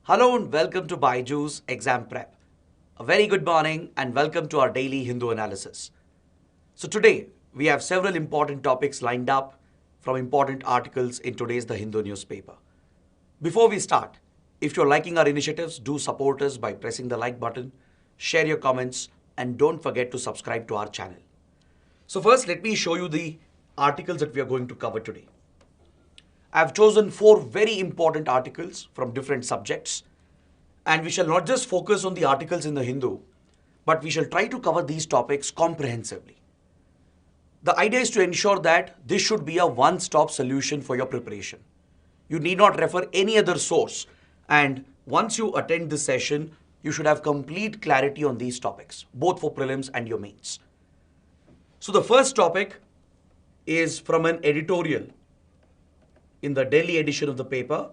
Hello and welcome to BYJU'S Exam Prep. A very good morning and welcome to our daily Hindu analysis. So today we have several important topics lined up from important articles in today's The Hindu Newspaper. Before we start, if you're liking our initiatives, do support us by pressing the like button, share your comments and don't forget to subscribe to our channel. So first let me show you the articles that we are going to cover today. I've chosen 4 very important articles from different subjects, and we shall not just focus on the articles in the Hindu, but we shall try to cover these topics comprehensively. The idea is to ensure that this should be a one-stop solution for your preparation. You need not refer any other source, and once you attend this session, you should have complete clarity on these topics, both for prelims and your mains. So the first topic is from an editorial in the Delhi edition of the paper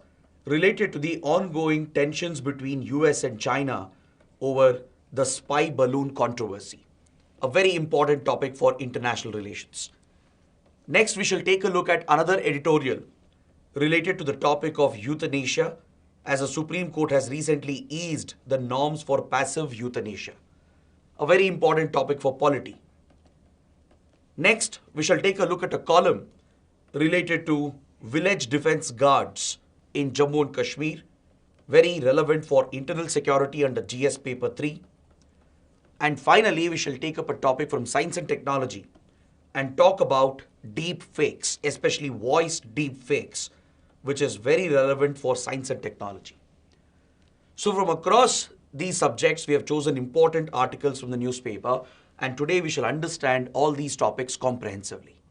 related to the ongoing tensions between US and China over the spy balloon controversy, a very important topic for international relations. Next, we shall take a look at another editorial related to the topic of euthanasia, as the Supreme Court has recently eased the norms for passive euthanasia, a very important topic for polity. Next, we shall take a look at a column related to village defense guards in Jammu and Kashmir, very relevant for internal security under GS paper 3. And finally, we shall take up a topic from science and technology and talk about deep fakes, especially voice deep fakes, which is very relevant for science and technology. So from across these subjects, we have chosen important articles from the newspaper, and today we shall understand all these topics comprehensively.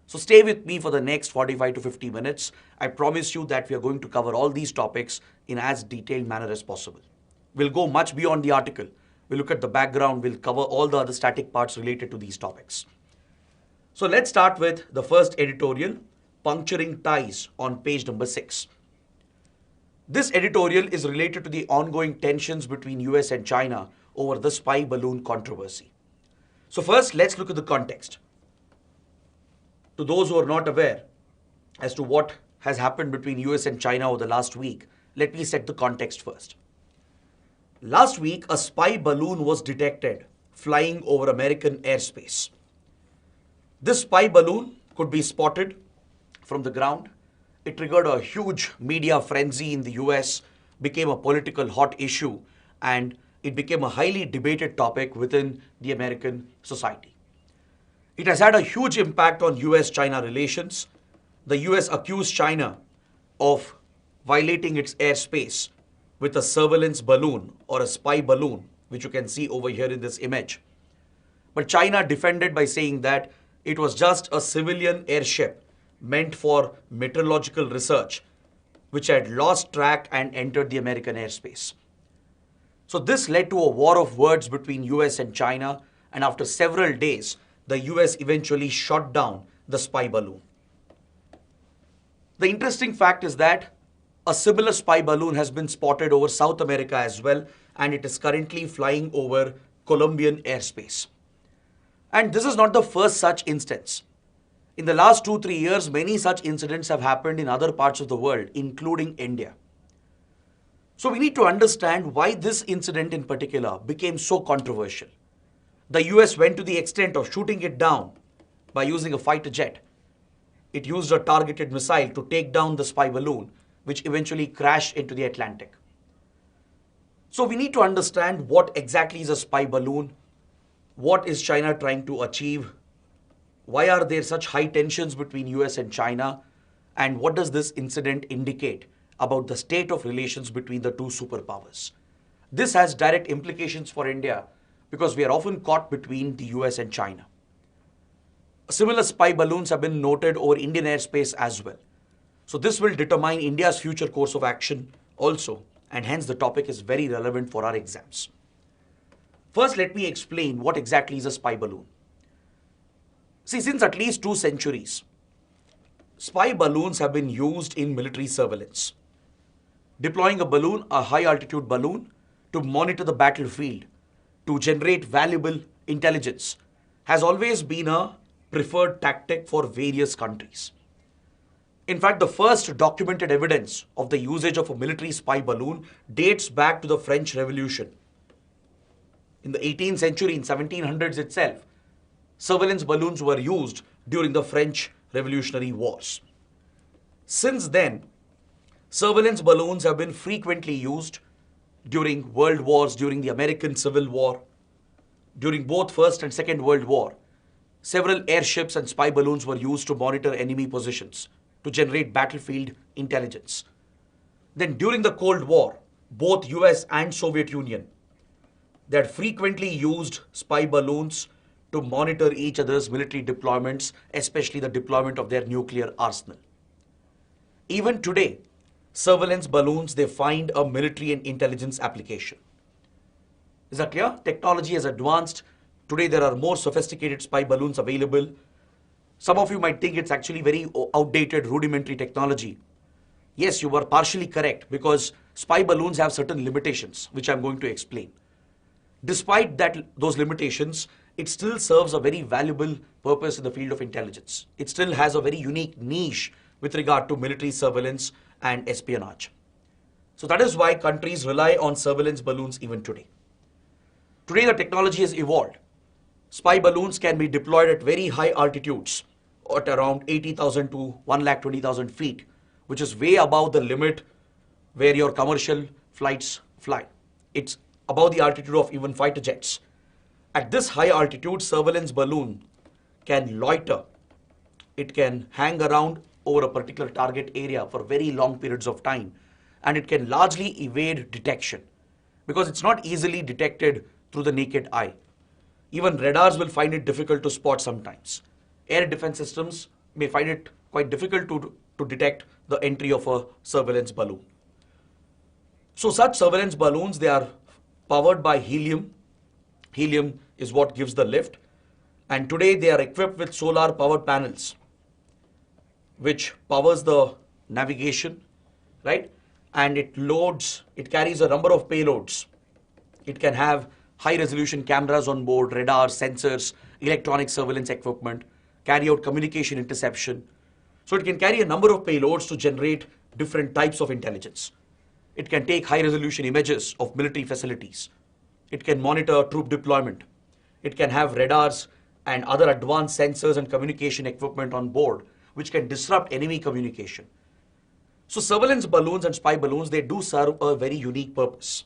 So stay with me for the next 45 to 50 minutes. I promise you that we are going to cover all these topics in as detailed manner as possible. We'll go much beyond the article. We'll look at the background. We'll cover all the other static parts related to these topics. So let's start with the first editorial, Puncturing Ties, on page number 6. This editorial is related to the ongoing tensions between US and China over the spy balloon controversy. So first, let's look at the context. To those who are not aware as to what has happened between US and China over the last week, let me set the context first. Last week, a spy balloon was detected flying over American airspace. This spy balloon could be spotted from the ground. It triggered a huge media frenzy in the US, became a political hot issue, and it became a highly debated topic within the American society. It has had a huge impact on US-China relations. The US accused China of violating its airspace with a surveillance balloon or a spy balloon, which you can see over here in this image. But China defended by saying that it was just a civilian airship meant for meteorological research, which had lost track and entered the American airspace. So this led to a war of words between US and China, and after several days, the US eventually shot down the spy balloon. The interesting fact is that a similar spy balloon has been spotted over South America as well, and it is currently flying over Colombian airspace. And this is not the first such instance. In the last 2-3 years, many such incidents have happened in other parts of the world, including India. So we need to understand why this incident in particular became so controversial. The US went to the extent of shooting it down by using a fighter jet. It used a targeted missile to take down the spy balloon, which eventually crashed into the Atlantic. So we need to understand what exactly is a spy balloon, what is China trying to achieve, why are there such high tensions between US and China, and what does this incident indicate about the state of relations between the two superpowers. This has direct implications for India, because we are often caught between the US and China. Similar spy balloons have been noted over Indian airspace as well. So this will determine India's future course of action also, and hence the topic is very relevant for our exams. First, let me explain what exactly is a spy balloon. See, since at least 2 centuries, spy balloons have been used in military surveillance. Deploying a balloon, a high altitude balloon, to monitor the battlefield, to generate valuable intelligence, has always been a preferred tactic for various countries. In fact, the first documented evidence of the usage of a military spy balloon dates back to the French Revolution. In the 18th century, in 1700s itself, surveillance balloons were used during the French Revolutionary Wars. Since then, surveillance balloons have been frequently used during world wars, during the American Civil War, during both First and Second World War. Several airships and spy balloons were used to monitor enemy positions, to generate battlefield intelligence. Then during the Cold War, both US and Soviet Union, they had frequently used spy balloons to monitor each other's military deployments, especially the deployment of their nuclear arsenal. Even today, surveillance balloons, they find a military and intelligence application. Is that clear? Technology has advanced. Today there are more sophisticated spy balloons available. Some of you might think it's actually very outdated, rudimentary technology. Yes, you were partially correct, because spy balloons have certain limitations, which I'm going to explain. Despite those limitations, it still serves a very valuable purpose in the field of intelligence. It still has a very unique niche with regard to military surveillance and espionage. So that is why countries rely on surveillance balloons even today. Today the technology has evolved. Spy balloons can be deployed at very high altitudes, at around 80,000 to 1,20,000 feet, which is way above the limit where your commercial flights fly. It's above the altitude of even fighter jets. At this high altitude, surveillance balloon can loiter. It can hang around over a particular target area for very long periods of time, and it can largely evade detection because it's not easily detected through the naked eye. Even radars will find it difficult to spot sometimes. Air defense systems may find it quite difficult to detect the entry of a surveillance balloon. So such surveillance balloons, they are powered by helium. Helium is what gives the lift. And today they are equipped with solar powered panels, which powers the navigation, right? And it carries a number of payloads. It can have high resolution cameras on board, radars, sensors, electronic surveillance equipment, carry out communication interception. So it can carry a number of payloads to generate different types of intelligence. It can take high resolution images of military facilities. It can monitor troop deployment. It can have radars and other advanced sensors and communication equipment on board, which can disrupt enemy communication. So surveillance balloons and spy balloons, they do serve a very unique purpose.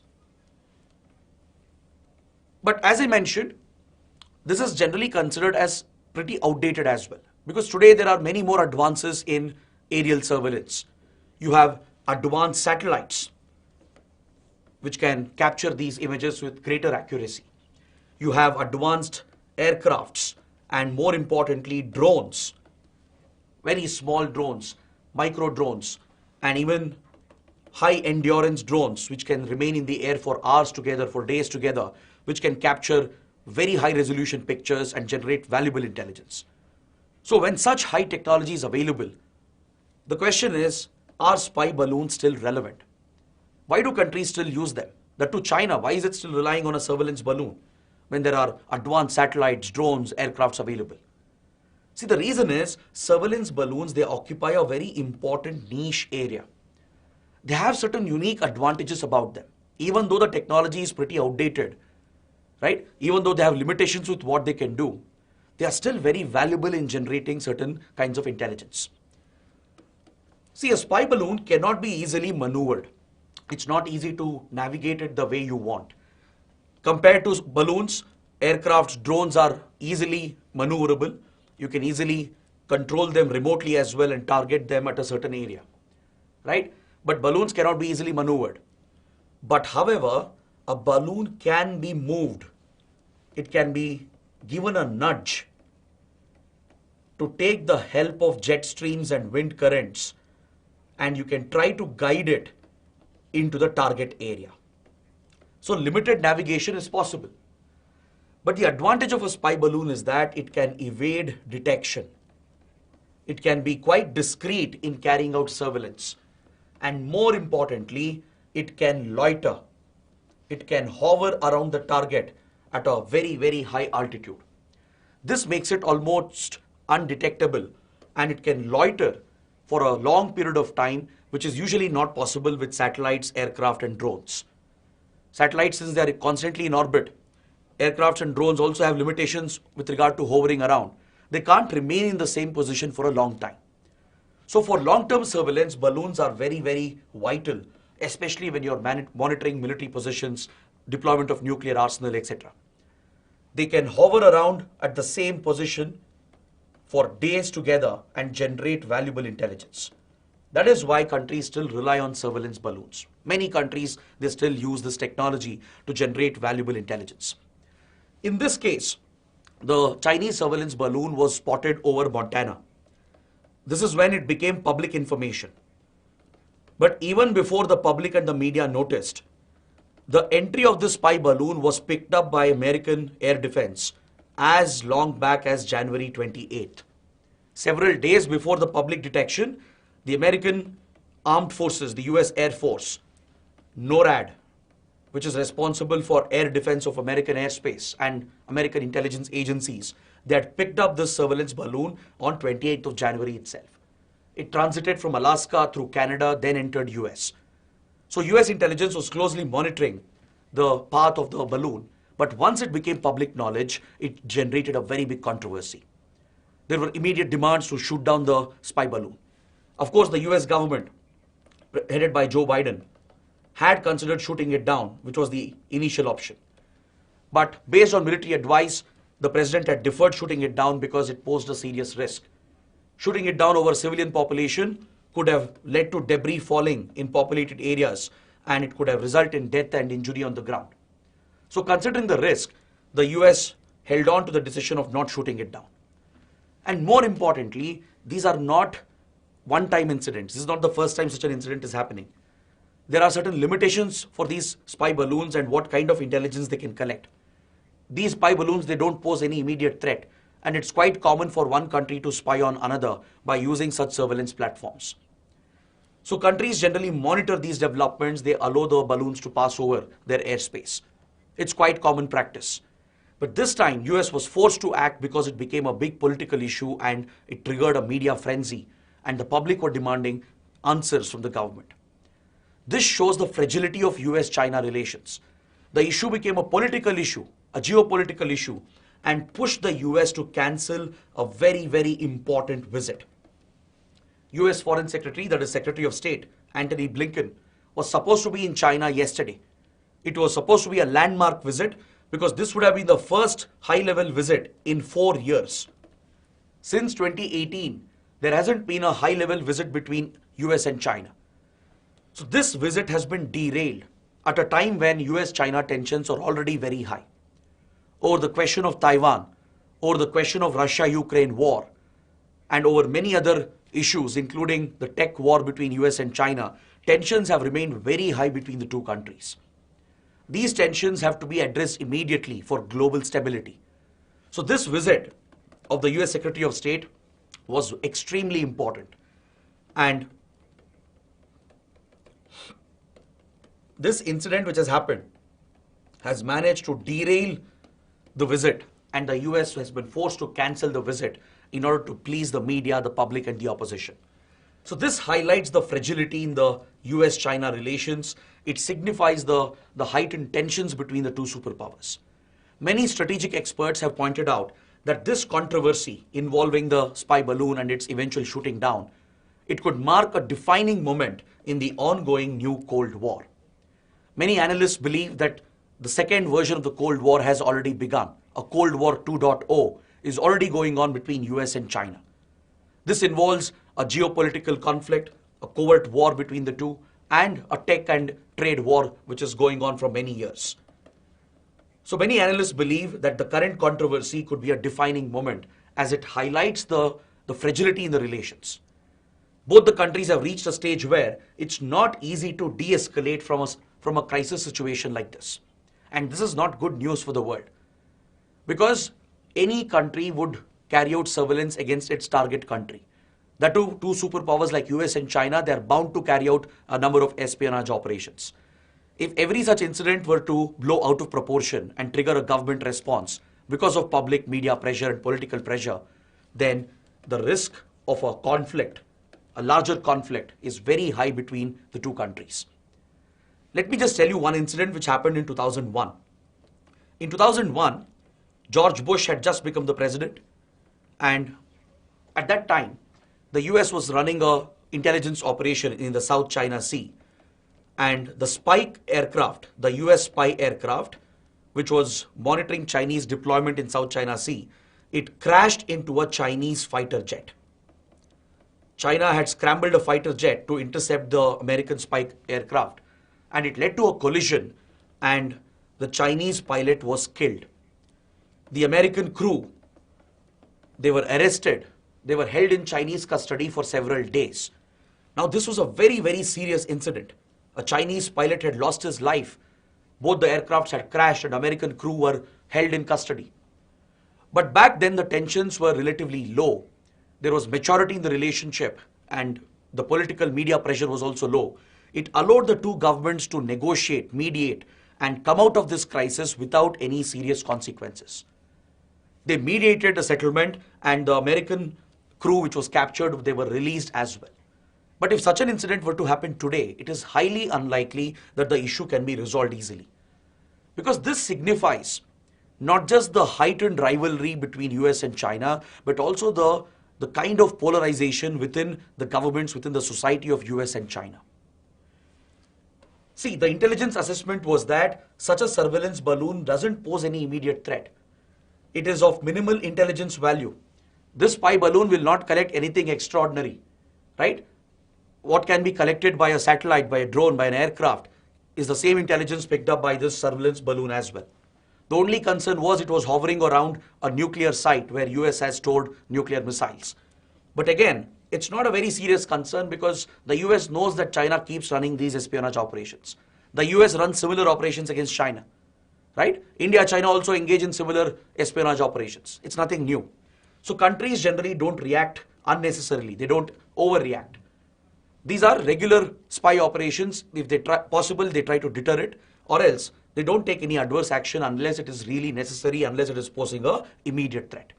But as I mentioned, this is generally considered as pretty outdated as well, because today there are many more advances in aerial surveillance. You have advanced satellites, which can capture these images with greater accuracy. You have advanced aircrafts and, more importantly, drones, very small drones, micro drones, and even high endurance drones, which can remain in the air for hours together, for days together, which can capture very high resolution pictures and generate valuable intelligence. So when such high technology is available, the question is, are spy balloons still relevant? Why do countries still use them? That to China, why is it still relying on a surveillance balloon when there are advanced satellites, drones, aircrafts available? See, the reason is surveillance balloons, they occupy a very important niche area. They have certain unique advantages about them. Even though the technology is pretty outdated, right? Even though they have limitations with what they can do, they are still very valuable in generating certain kinds of intelligence. See, a spy balloon cannot be easily maneuvered. It's not easy to navigate it the way you want. Compared to balloons, aircrafts, drones are easily maneuverable. You can easily control them remotely as well and target them at a certain area, right? But balloons cannot be easily maneuvered. But however, a balloon can be moved. It can be given a nudge to take the help of jet streams and wind currents, and you can try to guide it into the target area. So limited navigation is possible. But the advantage of a spy balloon is that it can evade detection. It can be quite discreet in carrying out surveillance. And more importantly, it can loiter. It can hover around the target at a very, very high altitude. This makes it almost undetectable, and it can loiter for a long period of time, which is usually not possible with satellites, aircraft, and drones. Satellites, since they are constantly in orbit, aircrafts and drones also have limitations with regard to hovering around. They can't remain in the same position for a long time. So for long-term surveillance, balloons are very, very vital, especially when you're monitoring military positions, deployment of nuclear arsenal, etc. They can hover around at the same position for days together and generate valuable intelligence. That is why countries still rely on surveillance balloons. Many countries, they still use this technology to generate valuable intelligence. In this case, the Chinese surveillance balloon was spotted over Montana. This is when it became public information. But even before the public and the media noticed, the entry of this spy balloon was picked up by American Air Defense as long back as January 28th. Several days before the public detection, the American Armed Forces, the US Air Force, NORAD, which is responsible for air defense of American airspace and American intelligence agencies, they had picked up this surveillance balloon on 28th of January itself. It transited from Alaska through Canada, then entered US. So US intelligence was closely monitoring the path of the balloon, but once it became public knowledge, it generated a very big controversy. There were immediate demands to shoot down the spy balloon. Of course, the US government, headed by Joe Biden, had considered shooting it down, which was the initial option. But based on military advice, the president had deferred shooting it down because it posed a serious risk. Shooting it down over civilian population could have led to debris falling in populated areas, and it could have resulted in death and injury on the ground. So considering the risk, the US held on to the decision of not shooting it down. And more importantly, these are not one-time incidents. This is not the first time such an incident is happening. There are certain limitations for these spy balloons and what kind of intelligence they can collect. These spy balloons, they don't pose any immediate threat, and it's quite common for one country to spy on another by using such surveillance platforms. So countries generally monitor these developments. They allow the balloons to pass over their airspace. It's quite common practice. But this time, US was forced to act because it became a big political issue and it triggered a media frenzy, and the public were demanding answers from the government. This shows the fragility of US-China relations. The issue became a political issue, a geopolitical issue, and pushed the US to cancel a very, very important visit. US Foreign Secretary, that is Secretary of State, Antony Blinken, was supposed to be in China yesterday. It was supposed to be a landmark visit because this would have been the first high-level visit in 4 years. Since 2018, there hasn't been a high-level visit between US and China. So this visit has been derailed at a time when US-China tensions are already very high. Over the question of Taiwan, over the question of Russia-Ukraine war, and over many other issues, including the tech war between US and China, tensions have remained very high between the two countries. These tensions have to be addressed immediately for global stability. So this visit of the US Secretary of State was extremely important. And this incident which has happened has managed to derail the visit, and the US has been forced to cancel the visit in order to please the media, the public, and the opposition. So this highlights the fragility in the US-China relations. It signifies the heightened tensions between the two superpowers. Many strategic experts have pointed out that this controversy involving the spy balloon and its eventual shooting down, it could mark a defining moment in the ongoing new Cold War. Many analysts believe that the second version of the Cold War has already begun. A Cold War 2.0 is already going on between US and China. This involves a geopolitical conflict, a covert war between the two, and a tech and trade war which is going on for many years. So many analysts believe that the current controversy could be a defining moment as it highlights the fragility in the relations. Both the countries have reached a stage where it's not easy to de-escalate from a crisis situation like this. And this is not good news for the world, because any country would carry out surveillance against its target country. The two superpowers like US and China, they are bound to carry out a number of espionage operations. If every such incident were to blow out of proportion and trigger a government response because of public media pressure and political pressure, then the risk of a conflict a larger conflict is very high between the two countries. Let me just tell you one incident which happened in 2001. In 2001, George Bush had just become the president, and at that time, the US was running a intelligence operation in the South China Sea, and the spy aircraft, the US spy aircraft, which was monitoring Chinese deployment in South China Sea, it crashed into a Chinese fighter jet. China had scrambled a fighter jet to intercept the American spy aircraft, and it led to a collision, and the Chinese pilot was killed. The American crew, they were arrested. They were held in Chinese custody for several days. Now, this was a very, very serious incident. A Chinese pilot had lost his life. Both the aircrafts had crashed and American crew were held in custody. But back then, the tensions were relatively low. There was maturity in the relationship and the political media pressure was also low. It allowed the two governments to negotiate, mediate, and come out of this crisis without any serious consequences. They mediated a settlement, and the American crew which was captured, they were released as well. But if such an incident were to happen today, it is highly unlikely that the issue can be resolved easily. Because this signifies not just the heightened rivalry between US and China, but also the kind of polarization within the governments, within the society of US and China. See, the intelligence assessment was that such a surveillance balloon doesn't pose any immediate threat. It is of minimal intelligence value. This spy balloon will not collect anything extraordinary, right? What can be collected by a satellite, by a drone, by an aircraft is the same intelligence picked up by this surveillance balloon as well. The only concern was it was hovering around a nuclear site where US has stored nuclear missiles. But again, it's not a very serious concern because the US knows that China keeps running these espionage operations. The US runs similar operations against China, right? India, China also engage in similar espionage operations. It's nothing new. So countries generally don't react unnecessarily. They don't overreact. These are regular spy operations. If they try to deter it, or else they don't take any adverse action unless it is really necessary, unless it is posing an immediate threat.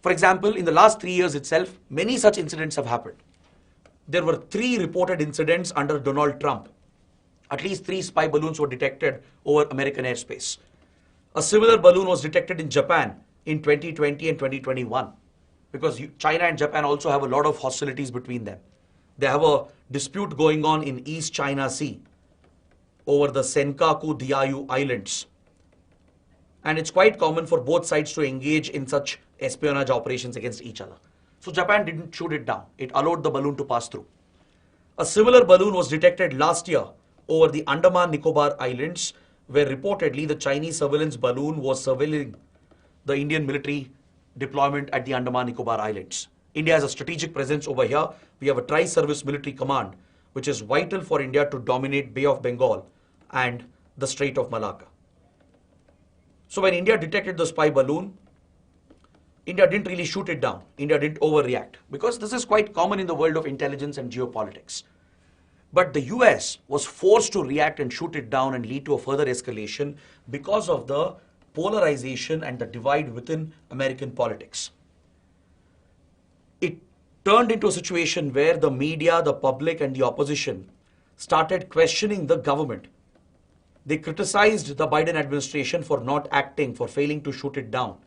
For example, in the last 3 years itself, many such incidents have happened. There were 3 reported incidents under Donald Trump. At least 3 spy balloons were detected over American airspace. A similar balloon was detected in Japan in 2020 and 2021 because China and Japan also have a lot of hostilities between them. They have a dispute going on in East China Sea over the Senkaku-Diaoyu Islands. And it's quite common for both sides to engage in such espionage operations against each other. So Japan didn't shoot it down. It allowed the balloon to pass through. A similar balloon was detected last year over the Andaman Nicobar Islands, where reportedly the Chinese surveillance balloon was surveilling the Indian military deployment at the Andaman Nicobar Islands. India has a strategic presence over here. We have a tri-service military command, which is vital for India to dominate Bay of Bengal and the Strait of Malacca. So when India detected the spy balloon, India didn't really shoot it down. India didn't overreact because this is quite common in the world of intelligence and geopolitics. But the US was forced to react and shoot it down and lead to a further escalation because of the polarization and the divide within American politics. It turned into a situation where the media, the public, and the opposition started questioning the government. They criticized the Biden administration for not acting, for failing to shoot it down.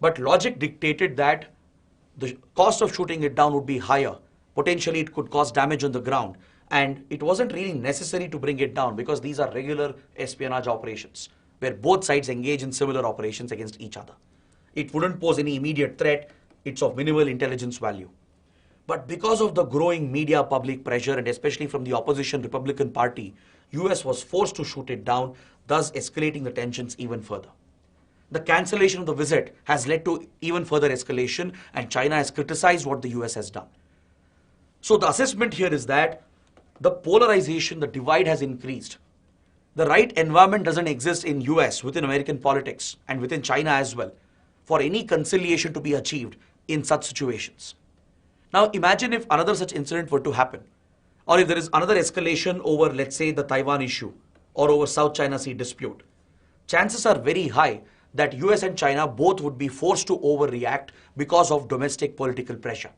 But logic dictated that the cost of shooting it down would be higher. Potentially, it could cause damage on the ground. And it wasn't really necessary to bring it down because these are regular espionage operations where both sides engage in similar operations against each other. It wouldn't pose any immediate threat. It's of minimal intelligence value. But because of the growing media public pressure and especially from the opposition Republican Party, US was forced to shoot it down, thus escalating the tensions even further. The cancellation of the visit has led to even further escalation and China has criticized what the US has done. So the assessment here is that the polarization, the divide has increased. The right environment doesn't exist in US, within American politics and within China as well, for any conciliation to be achieved in such situations. Now imagine if another such incident were to happen, or if there is another escalation over, let's say, the Taiwan issue or over South China Sea dispute. Chances are very high that US and China both would be forced to overreact because of domestic political pressure.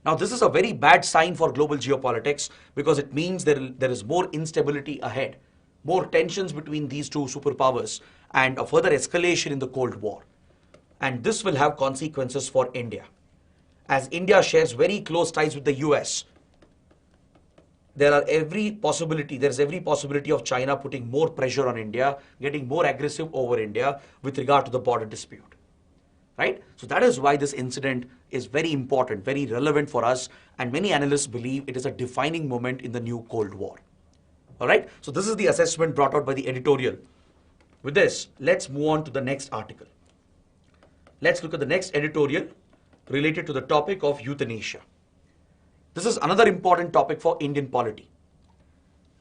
Now, this is a very bad sign for global geopolitics because it means there is more instability ahead, more tensions between these two superpowers, and a further escalation in the Cold War. And this will have consequences for India. As India shares very close ties with the US, there is every possibility of China putting more pressure on India, getting more aggressive over India with regard to the border dispute. Right? So that is why this incident is very important, very relevant for us, and many analysts believe it is a defining moment in the new Cold War. All right? So this is the assessment brought out by the editorial. With this, let's move on to the next article. Let's look at the next editorial related to the topic of euthanasia. This is another important topic for Indian polity.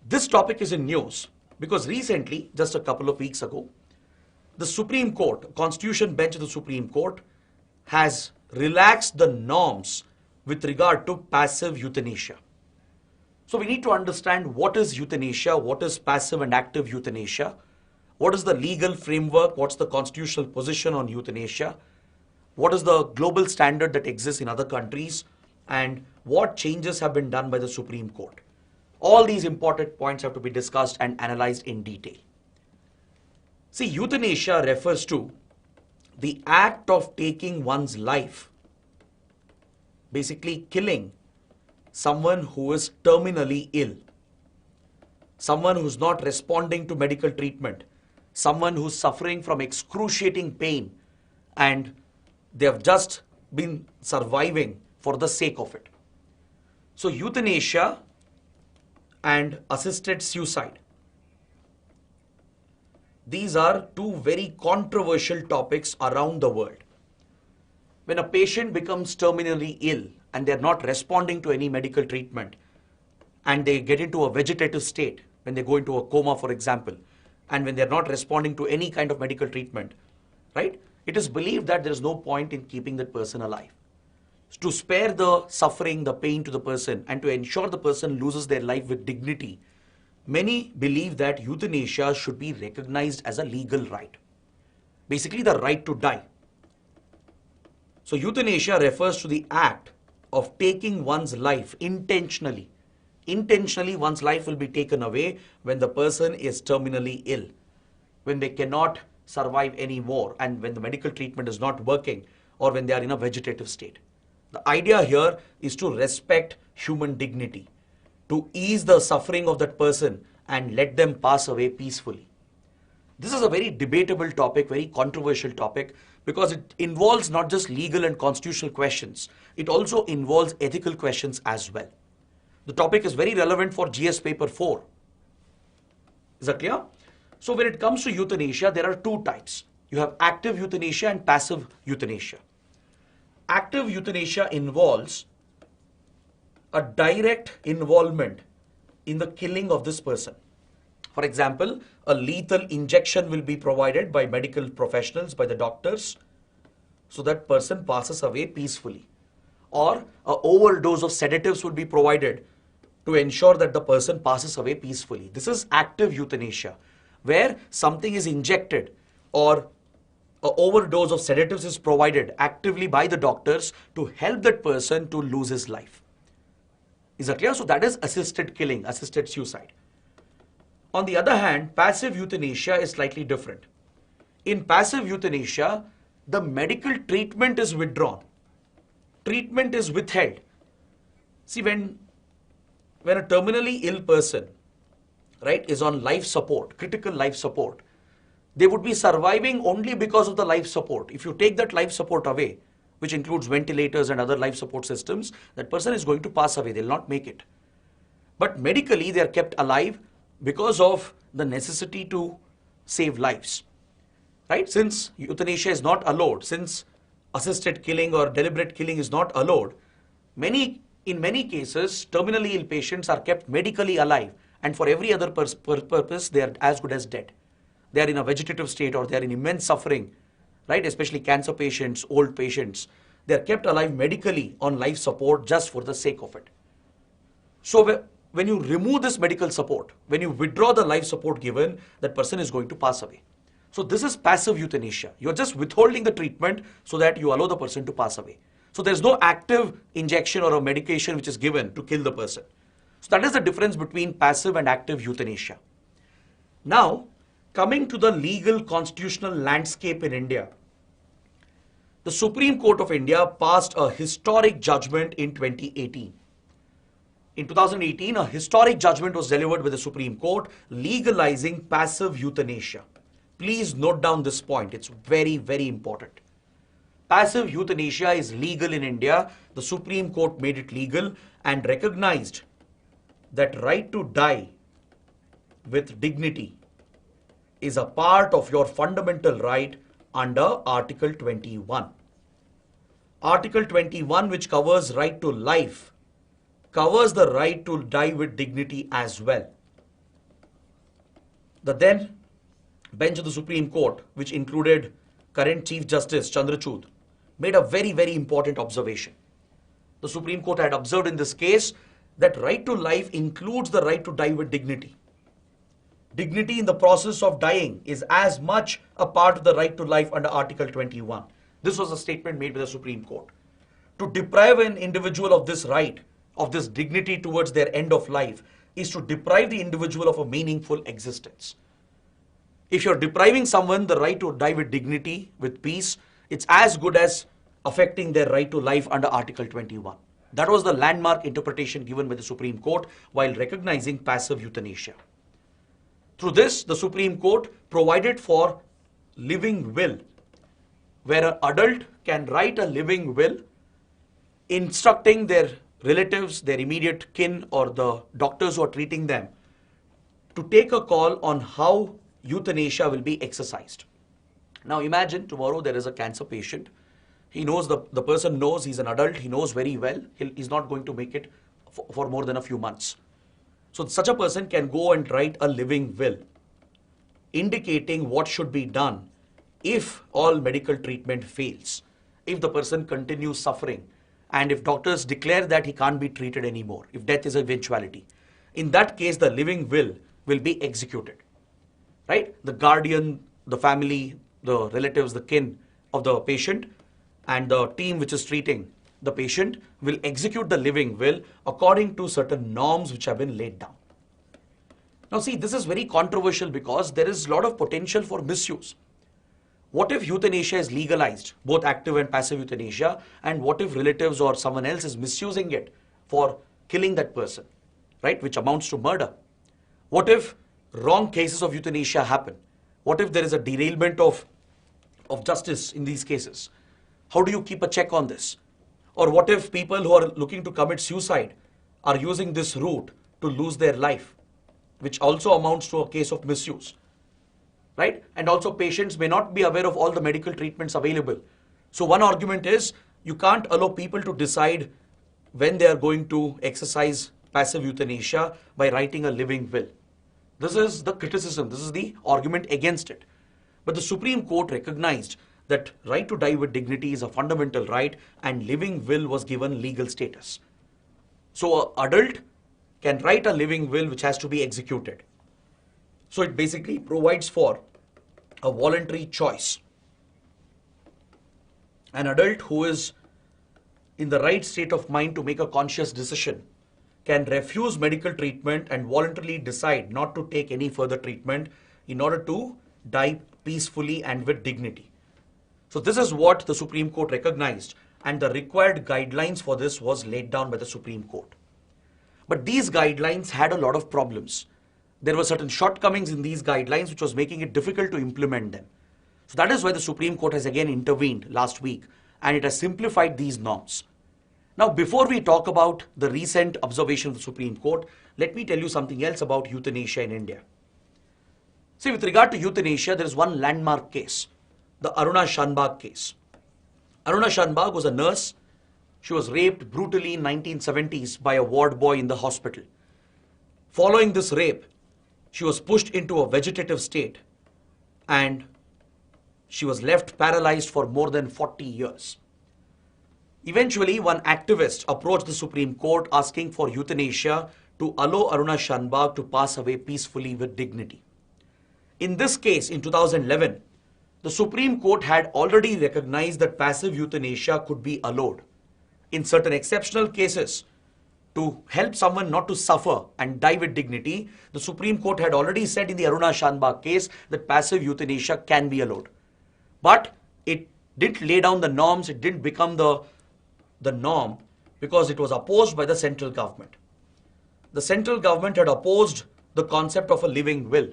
This topic is in news because recently, just a couple of weeks ago, the Supreme Court, Constitution Bench of the Supreme Court, has relaxed the norms with regard to passive euthanasia. So we need to understand what is euthanasia, what is passive and active euthanasia, what is the legal framework, what's the constitutional position on euthanasia, what is the global standard that exists in other countries, and what changes have been done by the Supreme Court. All these important points have to be discussed and analyzed in detail. See, euthanasia refers to the act of taking one's life, basically killing someone who is terminally ill, someone who's not responding to medical treatment, someone who's suffering from excruciating pain, and they have just been surviving for the sake of it. So euthanasia and assisted suicide, these are two very controversial topics around the world. When a patient becomes terminally ill and they're not responding to any medical treatment and they get into a vegetative state, when they go into a coma, for example, and when they're not responding to any kind of medical treatment, right? It is believed that there is no point in keeping that person alive. To spare the suffering, the pain to the person, and to ensure the person loses their life with dignity, many believe that euthanasia should be recognized as a legal right. Basically, the right to die. So euthanasia refers to the act of taking one's life intentionally. Intentionally, one's life will be taken away when the person is terminally ill, when they cannot survive anymore, and when the medical treatment is not working, or when they are in a vegetative state. The idea here is to respect human dignity, to ease the suffering of that person and let them pass away peacefully. This is a very debatable topic, very controversial topic, because it involves not just legal and constitutional questions, it also involves ethical questions as well. The topic is very relevant for GS paper 4. Is that clear? So when it comes to euthanasia, there are two types. You have active euthanasia and passive euthanasia. Active euthanasia involves a direct involvement in the killing of this person. For example, a lethal injection will be provided by medical professionals, by the doctors, so that person passes away peacefully. Or an overdose of sedatives will be provided to ensure that the person passes away peacefully. This is active euthanasia, where something is injected or an overdose of sedatives is provided actively by the doctors to help that person to lose his life. Is that clear? So that is assisted killing, assisted suicide. On the other hand, passive euthanasia is slightly different. In passive euthanasia, the medical treatment is withdrawn. Treatment is withheld. See, when a terminally ill person, right, is on life support, critical life support, they would be surviving only because of the life support. If you take that life support away, which includes ventilators and other life support systems, that person is going to pass away. They'll not make it. But medically, they are kept alive because of the necessity to save lives. Right? Since euthanasia is not allowed, since assisted killing or deliberate killing is not allowed, in many cases, terminally ill patients are kept medically alive, and for every other purpose, they are as good as dead. They are in a vegetative state or they are in immense suffering, right? Especially cancer patients, old patients. They are kept alive medically on life support just for the sake of it. So when you remove this medical support, when you withdraw the life support given, that person is going to pass away. So this is passive euthanasia. You're just withholding the treatment so that you allow the person to pass away. So there's no active injection or a medication which is given to kill the person. So that is the difference between passive and active euthanasia. Now, coming to the legal constitutional landscape in India, the Supreme Court of India passed a historic judgment in 2018. In 2018, a historic judgment was delivered by the Supreme Court legalizing passive euthanasia. Please note down this point. It's very, very important. Passive euthanasia is legal in India. The Supreme Court made it legal and recognized that right to die with dignity is a part of your fundamental right under Article 21. Article 21, which covers right to life, covers the right to die with dignity as well. The then bench of the Supreme Court, which included current Chief Justice Chandrachud, made a very, very important observation. The Supreme Court had observed in this case that right to life includes the right to die with dignity. Dignity in the process of dying is as much a part of the right to life under Article 21. This was a statement made by the Supreme Court. To deprive an individual of this right, of this dignity towards their end of life, is to deprive the individual of a meaningful existence. If you're depriving someone the right to die with dignity, with peace, it's as good as affecting their right to life under Article 21. That was the landmark interpretation given by the Supreme Court while recognizing passive euthanasia. Through this, the Supreme Court provided for living will, where an adult can write a living will instructing their relatives, their immediate kin, or the doctors who are treating them to take a call on how euthanasia will be exercised. Now imagine tomorrow there is a cancer patient. He knows, the person knows, he's an adult, he knows very well, he's not going to make it for more than a few months. So such a person can go and write a living will, indicating what should be done if all medical treatment fails, if the person continues suffering, and if doctors declare that he can't be treated anymore, if death is an eventuality. In that case, the living will be executed, right? The guardian, the family, the relatives, the kin of the patient, and the team which is treating the patient will execute the living will according to certain norms which have been laid down. Now see, this is very controversial because there is a lot of potential for misuse. What if euthanasia is legalized, both active and passive euthanasia, and what if relatives or someone else is misusing it for killing that person, right, which amounts to murder? What if wrong cases of euthanasia happen? What if there is a derailment of justice in these cases? How do you keep a check on this? Or what if people who are looking to commit suicide are using this route to lose their life, which also amounts to a case of misuse, right? And also patients may not be aware of all the medical treatments available. So one argument is you can't allow people to decide when they are going to exercise passive euthanasia by writing a living will. This is the criticism, this is the argument against it. But the Supreme Court recognized that right to die with dignity is a fundamental right and living will was given legal status. So an adult can write a living will which has to be executed. So it basically provides for a voluntary choice. An adult who is in the right state of mind to make a conscious decision can refuse medical treatment and voluntarily decide not to take any further treatment in order to die peacefully and with dignity. So this is what the Supreme Court recognized, and the required guidelines for this was laid down by the Supreme Court. But these guidelines had a lot of problems. There were certain shortcomings in these guidelines which was making it difficult to implement them. So that is why the Supreme Court has again intervened last week, and it has simplified these norms. Now, before we talk about the recent observation of the Supreme Court, let me tell you something else about euthanasia in India. See, with regard to euthanasia, there is one landmark case, the Aruna Shanbag case. Aruna Shanbag was a nurse. She was raped brutally in 1970s by a ward boy in the hospital. Following this rape, she was pushed into a vegetative state and she was left paralyzed for more than 40 years. Eventually, one activist approached the Supreme Court asking for euthanasia to allow Aruna Shanbag to pass away peacefully with dignity. In this case, in 2011, the Supreme Court had already recognized that passive euthanasia could be allowed in certain exceptional cases, to help someone not to suffer and die with dignity, the Supreme Court had already said in the Aruna Shanbag case that passive euthanasia can be allowed. But it didn't lay down the norms, it didn't become the norm because it was opposed by the central government. The central government had opposed the concept of a living will,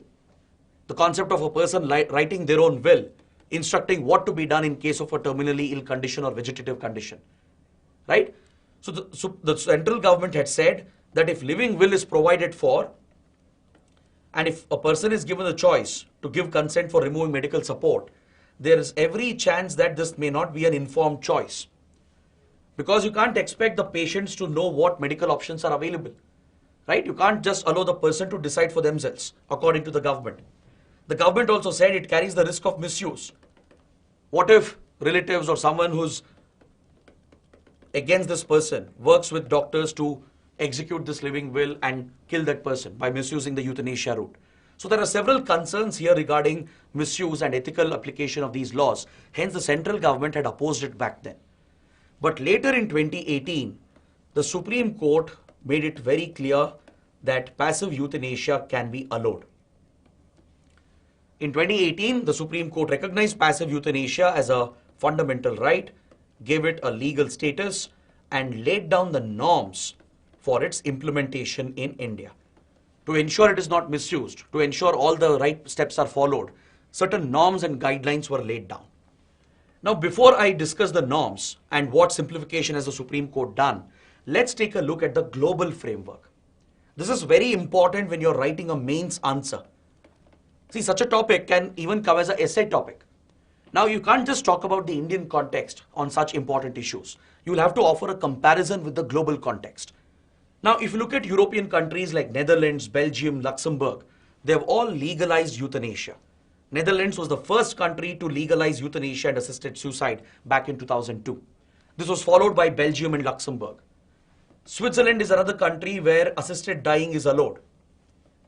the concept of a person writing their own will, instructing what to be done in case of a terminally ill condition or vegetative condition, right? So the central government had said that if living will is provided for, and if a person is given the choice to give consent for removing medical support, there is every chance that this may not be an informed choice. Because you can't expect the patients to know what medical options are available, right? You can't just allow the person to decide for themselves, according to the government. The government also said it carries the risk of misuse. What if relatives or someone who's against this person works with doctors to execute this living will and kill that person by misusing the euthanasia route? So there are several concerns here regarding misuse and ethical application of these laws. Hence, the central government had opposed it back then. But later in 2018, the Supreme Court made it very clear that passive euthanasia can be allowed. In 2018, the Supreme Court recognized passive euthanasia as a fundamental right, gave it a legal status, and laid down the norms for its implementation in India. To ensure it is not misused, to ensure all the right steps are followed, certain norms and guidelines were laid down. Now, before I discuss the norms and what simplification has the Supreme Court done, let's take a look at the global framework. This is very important when you're writing a mains answer. See, such a topic can even come as an essay topic. Now, you can't just talk about the Indian context on such important issues. You'll have to offer a comparison with the global context. Now, if you look at European countries like Netherlands, Belgium, Luxembourg, they have all legalized euthanasia. Netherlands was the first country to legalize euthanasia and assisted suicide back in 2002. This was followed by Belgium and Luxembourg. Switzerland is another country where assisted dying is allowed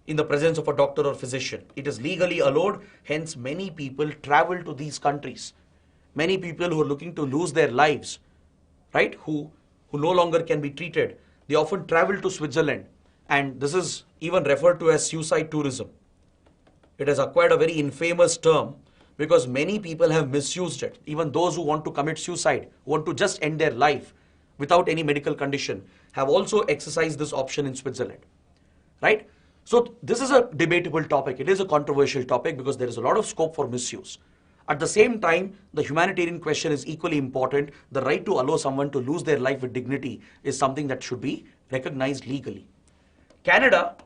in the presence of a doctor or physician. It is legally allowed, hence many people travel to these countries. Many people who are looking to lose their lives, right, who no longer can be treated, they often travel to Switzerland, and this is even referred to as suicide tourism. It has acquired a very infamous term because many people have misused it. Even those who want to commit suicide, want to just end their life without any medical condition, have also exercised this option in Switzerland, right? So this is a debatable topic. It is a controversial topic because there is a lot of scope for misuse. At the same time, the humanitarian question is equally important. The right to allow someone to lose their life with dignity is something that should be recognized legally. Canada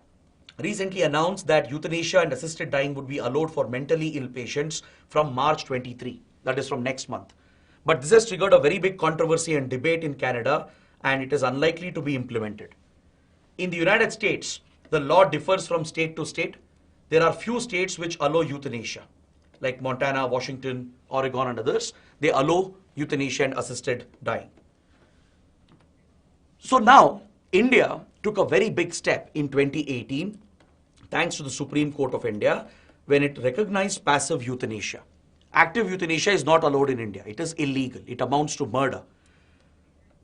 recently announced that euthanasia and assisted dying would be allowed for mentally ill patients from March 23, that is from next month. But this has triggered a very big controversy and debate in Canada, and it is unlikely to be implemented. In the United States, the law differs from state to state. There are few states which allow euthanasia, like Montana, Washington, Oregon, and others. They allow euthanasia and assisted dying. So now, India took a very big step in 2018, thanks to the Supreme Court of India, when it recognized passive euthanasia. Active euthanasia is not allowed in India. It is illegal. It amounts to murder.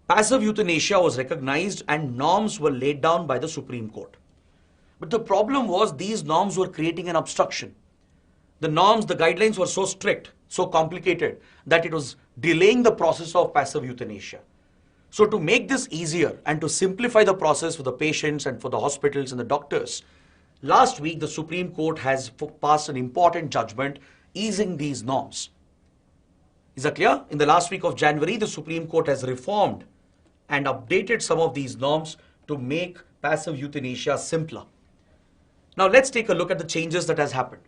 Passive euthanasia was recognized and norms were laid down by the Supreme Court. But the problem was these norms were creating an obstruction. The norms, the guidelines were so strict, so complicated, that it was delaying the process of passive euthanasia. So to make this easier and to simplify the process for the patients and for the hospitals and the doctors, last week the Supreme Court has passed an important judgment easing these norms. Is that clear? In the last week of January, the Supreme Court has reformed and updated some of these norms to make passive euthanasia simpler. Now let's take a look at the changes that has happened.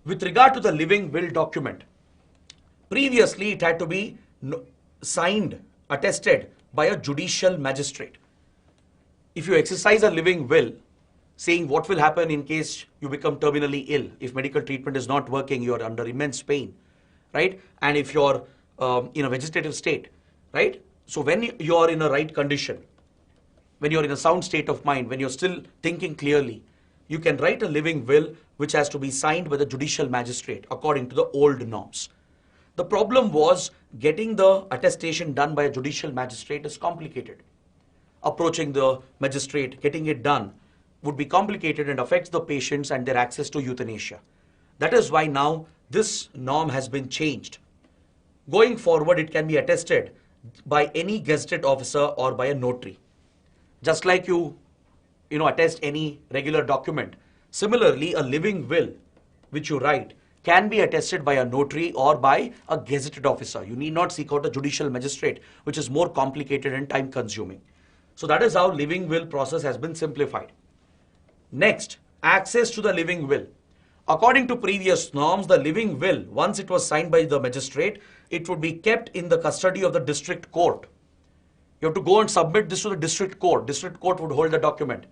With regard to the living will document, previously it had to be signed, attested by a judicial magistrate. If you exercise a living will, saying what will happen in case you become terminally ill, if medical treatment is not working, you are under immense pain, right? And if you're in a vegetative state, right? So when you're in a right condition, when you're in a sound state of mind, when you're still thinking clearly, you can write a living will which has to be signed by the judicial magistrate according to the old norms. The problem was getting the attestation done by a judicial magistrate is complicated. Approaching the magistrate, getting it done would be complicated and affects the patients and their access to euthanasia. That is why now this norm has been changed. Going forward, it can be attested by any gazetted officer or by a notary. Just like you attest any regular document. Similarly, a living will, which you write, can be attested by a notary or by a gazetted officer. You need not seek out a judicial magistrate, which is more complicated and time consuming. So that is how living will process has been simplified. Next, access to the living will. According to previous norms, the living will, once it was signed by the magistrate, it would be kept in the custody of the district court. You have to go and submit this to the district court. District court would hold the document.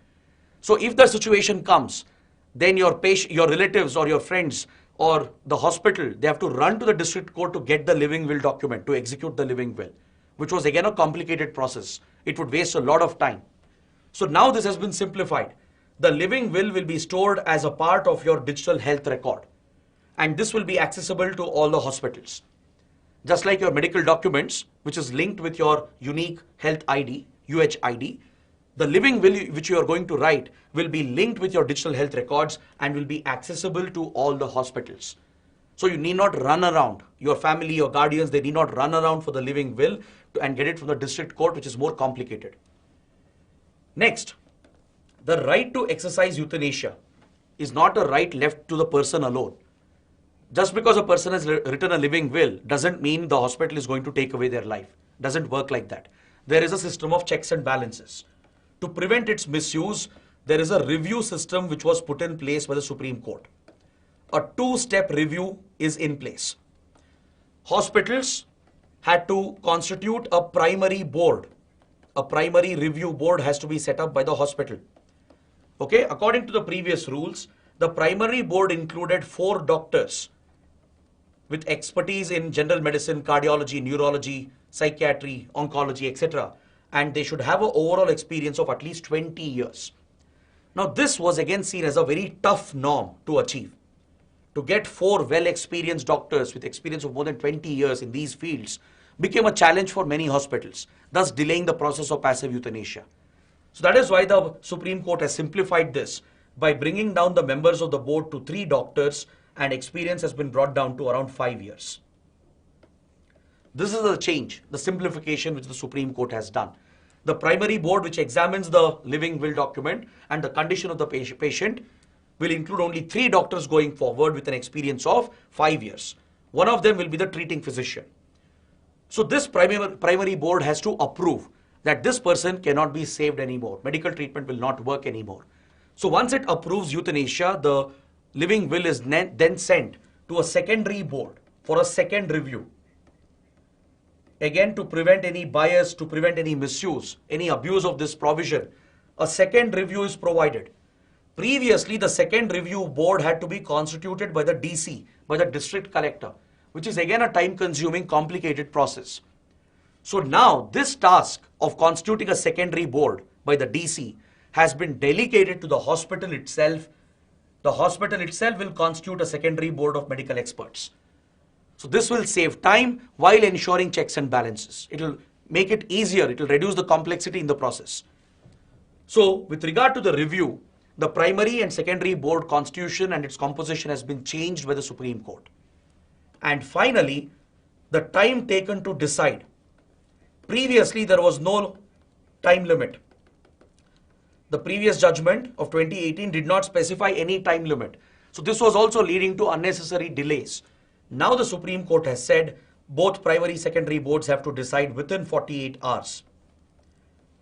So if the situation comes, then your relatives or your friends or the hospital, they have to run to the district court to get the living will document, to execute the living will, which was again a complicated process. It would waste a lot of time. So now this has been simplified. The living will be stored as a part of your digital health record. And this will be accessible to all the hospitals. Just like your medical documents, which is linked with your unique health ID, UHID, the living will which you are going to write will be linked with your digital health records and will be accessible to all the hospitals. So you need not run around. Your family, your guardians, they need not run around for the living will and get it from the district court, which is more complicated. Next, the right to exercise euthanasia is not a right left to the person alone. Just because a person has written a living will doesn't mean the hospital is going to take away their life. Doesn't work like that. There is a system of checks and balances. To prevent its misuse, there is a review system which was put in place by the Supreme Court. A two-step review is in place. Hospitals had to constitute a primary board. A primary review board has to be set up by the hospital. Okay, according to the previous rules, the primary board included 4 doctors with expertise in general medicine, cardiology, neurology, psychiatry, oncology, etc. And they should have an overall experience of at least 20 years. Now this was again seen as a very tough norm to achieve. To get 4 well-experienced doctors with experience of more than 20 years in these fields became a challenge for many hospitals, thus delaying the process of passive euthanasia. So that is why the Supreme Court has simplified this by bringing down the members of the board to 3 doctors, and experience has been brought down to around 5 years. This is the change, the simplification which the Supreme Court has done. The primary board which examines the living will document and the condition of the patient will include only 3 doctors going forward with an experience of 5 years. One of them will be the treating physician. So this primary board has to approve that this person cannot be saved anymore. Medical treatment will not work anymore. So once it approves euthanasia, the living will is then sent to a secondary board for a second review. Again, to prevent any bias, to prevent any misuse, any abuse of this provision, a second review is provided. Previously, the second review board had to be constituted by the DC, by the district collector, which is again a time-consuming, complicated process. So now this task of constituting a secondary board by the DC has been delegated to the hospital itself. The hospital itself will constitute a secondary board of medical experts. So this will save time while ensuring checks and balances. It will make it easier. It will reduce the complexity in the process. So with regard to the review, the primary and secondary board constitution and its composition has been changed by the Supreme Court. And finally, the time taken to decide. Previously, there was no time limit. The previous judgment of 2018 did not specify any time limit. So this was also leading to unnecessary delays. Now the Supreme Court has said both primary secondary boards have to decide within 48 hours.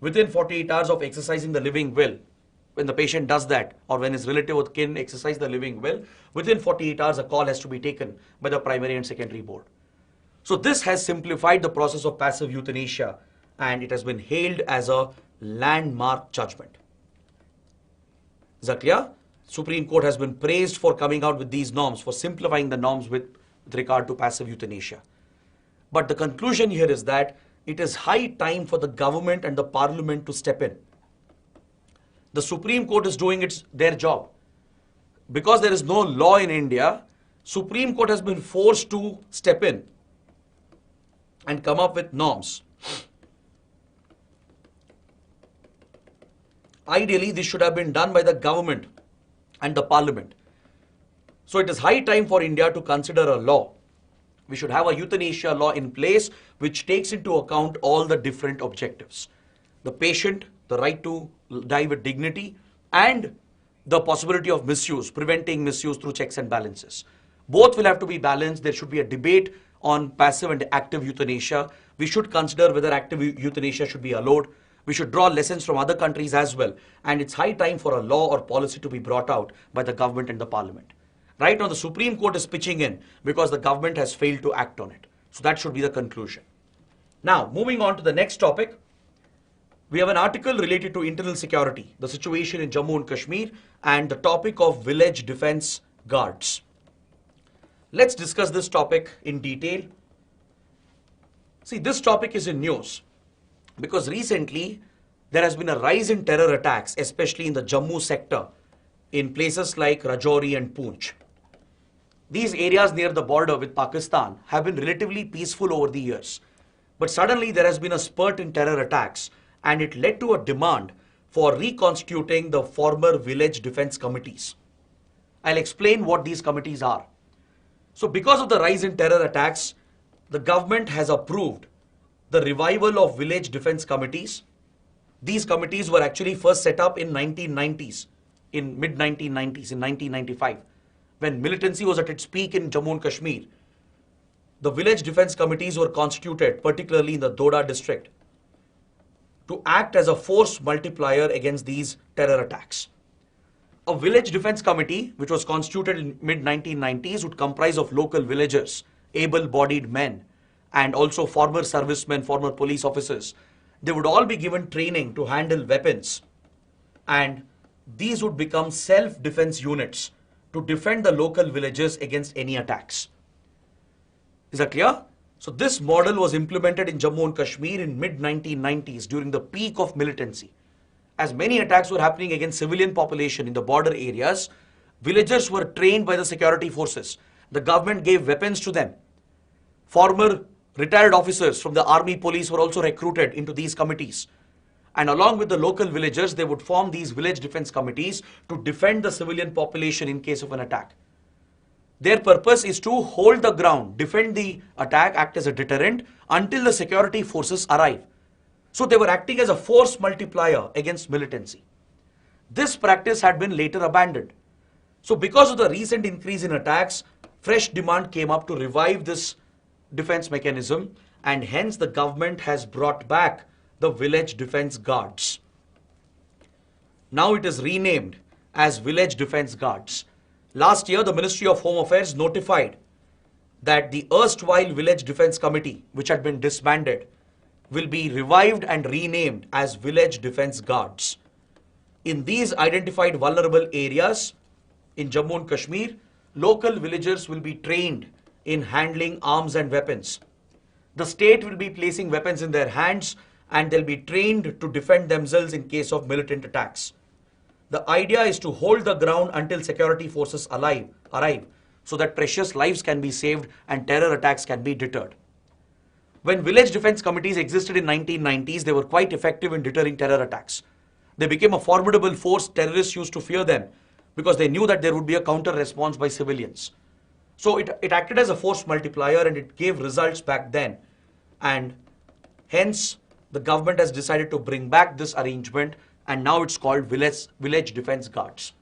Within 48 hours of exercising the living will, when the patient does that or when his relative or kin exercise the living will, within 48 hours a call has to be taken by the primary and secondary board. So this has simplified the process of passive euthanasia and it has been hailed as a landmark judgment. Is that clear? Supreme Court has been praised for coming out with these norms, for simplifying the norms with regard to passive euthanasia. But the conclusion here is that it is high time for the government and the parliament to step in. The Supreme Court is doing their job. Because there is no law in India, Supreme Court has been forced to step in and come up with norms. Ideally, this should have been done by the government and the parliament. So it is high time for India to consider a law. We should have a euthanasia law in place which takes into account all the different objectives. The patient, the right to die with dignity, and the possibility of misuse, preventing misuse through checks and balances. Both will have to be balanced. There should be a debate on passive and active euthanasia. We should consider whether active euthanasia should be allowed. We should draw lessons from other countries as well. And it's high time for a law or policy to be brought out by the government and the parliament. Right now, the Supreme Court is pitching in because the government has failed to act on it. So that should be the conclusion. Now, moving on to the next topic. We have an article related to internal security, the situation in Jammu and Kashmir, and the topic of village defense guards. Let's discuss this topic in detail. See, this topic is in news because recently there has been a rise in terror attacks, especially in the Jammu sector, in places like Rajouri and Poonch. These areas near the border with Pakistan have been relatively peaceful over the years. But suddenly there has been a spurt in terror attacks, and it led to a demand for reconstituting the former village defense committees. I'll explain what these committees are. So because of the rise in terror attacks, the government has approved the revival of village defense committees. These committees were actually first set up in 1990s, in mid-1990s, in 1995, when militancy was at its peak in Jammu and Kashmir. The village defense committees were constituted, particularly in the Doda district, to act as a force multiplier against these terror attacks. A village defense committee, which was constituted in mid-1990s, would comprise of local villagers, able-bodied men, and also former servicemen, former police officers. They would all be given training to handle weapons, and these would become self-defense units to defend the local villages against any attacks. Is that clear? So this model was implemented in Jammu and Kashmir in mid-1990s during the peak of militancy. As many attacks were happening against civilian population in the border areas, villagers were trained by the security forces. The government gave weapons to them. Former retired officers from the army police were also recruited into these committees. And along with the local villagers, they would form these village defense committees to defend the civilian population in case of an attack. Their purpose is to hold the ground, defend the attack, act as a deterrent until the security forces arrive. So they were acting as a force multiplier against militancy. This practice had been later abandoned. So because of the recent increase in attacks, fresh demand came up to revive this defense mechanism, and hence the government has brought back the village defense guards. Now it is renamed as village defense guards. Last year, the Ministry of Home Affairs notified that the erstwhile Village Defense Committee, which had been disbanded, will be revived and renamed as Village Defense Guards. In these identified vulnerable areas in Jammu and Kashmir, local villagers will be trained in handling arms and weapons. The state will be placing weapons in their hands, and they'll be trained to defend themselves in case of militant attacks. The idea is to hold the ground until security forces arrive so that precious lives can be saved and terror attacks can be deterred. When village defense committees existed in 1990s, they were quite effective in deterring terror attacks. They became a formidable force. Terrorists used to fear them because they knew that there would be a counter response by civilians. So it acted as a force multiplier, and it gave results back then. And hence, the government has decided to bring back this arrangement, and now it's called Village Defense Guards.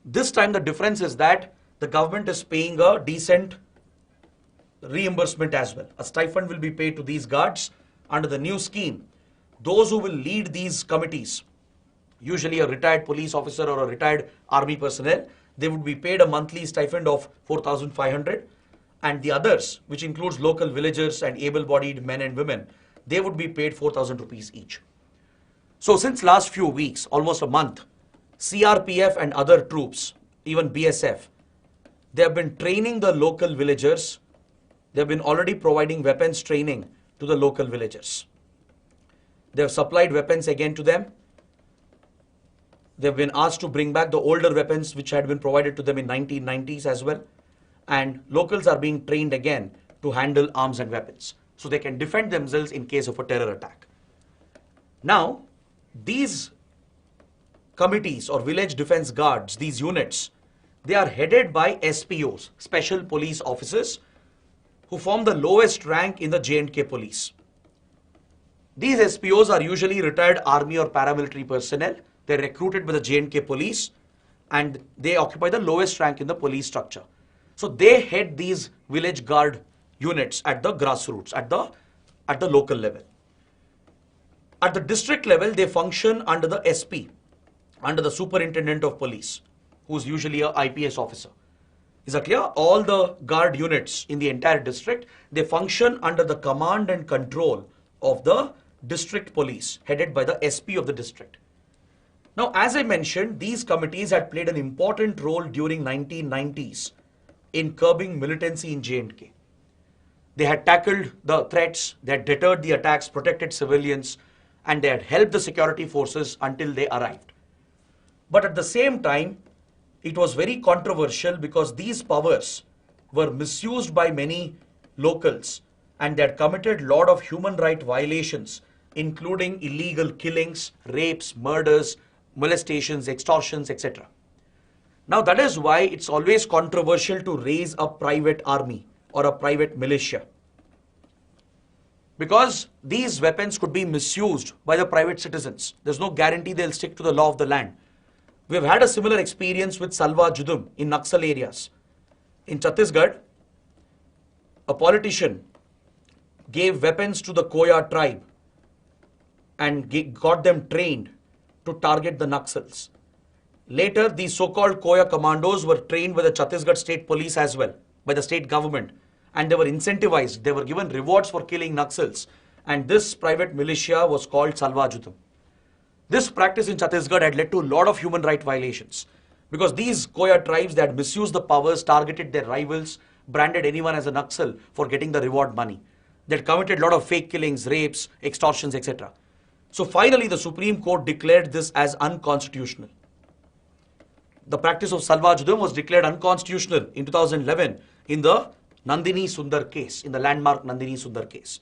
This time the difference is that the government is paying a decent reimbursement as well. A stipend will be paid to these guards under the new scheme. Those who will lead these committees, usually a retired police officer or a retired army personnel, they would be paid a monthly stipend of 4,500, and the others, which includes local villagers and able-bodied men and women, they would be paid 4,000 rupees each. So since last few weeks, almost a month, CRPF and other troops, even BSF, they have been training the local villagers. They have been already providing weapons training to the local villagers. They have supplied weapons again to them. They have been asked to bring back the older weapons which had been provided to them in 1990s as well. And locals are being trained again to handle arms and weapons. so they can defend themselves in case of a terror attack. Now, these committees or village defense guards, these units, they are headed by SPOs, special police officers, who form the lowest rank in the J&K police. These SPOs are usually retired army or paramilitary personnel. They're recruited by the J&K police and they occupy the lowest rank in the police structure. So they head these village guard units at the grassroots, at the local level. At the district level, they function under the SP, under the superintendent of police, who's usually a IPS officer. Is that clear? All the guard units in the entire district, they function under the command and control of the district police, headed by the SP of the district. Now, as I mentioned, these committees had played an important role during 1990s in curbing militancy in J&K. They had tackled the threats, they had deterred the attacks, protected civilians, and they had helped the security forces until they arrived. But at the same time, it was very controversial because these powers were misused by many locals and they had committed a lot of human rights violations, including illegal killings, rapes, murders, molestations, extortions, etc. Now that is why it's always controversial to raise a private army or a private militia, because these weapons could be misused by the private citizens. There's no guarantee they'll stick to the law of the land. We've had a similar experience with Salwa Judum in Naxal areas. In Chhattisgarh, a politician gave weapons to the Koya tribe and got them trained to target the Naxals. Later, these so-called Koya commandos were trained by the Chhattisgarh state police as well, by the state government, and they were incentivized. They were given rewards for killing Naxals, and this private militia was called Salwa Judum. This practice in Chhattisgarh had led to a lot of human rights violations because these Koya tribes, they had misused the powers, targeted their rivals, branded anyone as a Naxal for getting the reward money. They had committed a lot of fake killings, rapes, extortions, etc. So finally, the Supreme Court declared this as unconstitutional. The practice of Salwa Judum was declared unconstitutional in 2011 in the Nandini Sundar case, in the landmark Nandini Sundar case.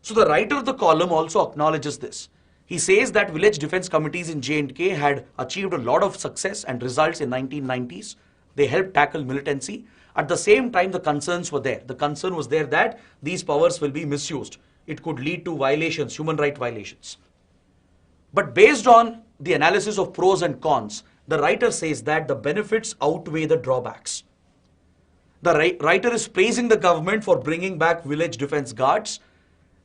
So the writer of the column also acknowledges this. He says that village defense committees in J&K had achieved a lot of success and results in 1990s. They helped tackle militancy. At the same time, the concerns were there. The concern was there that these powers will be misused. It could lead to violations, human rights violations. But based on the analysis of pros and cons, the writer says that the benefits outweigh the drawbacks. The writer is praising the government for bringing back village defense guards.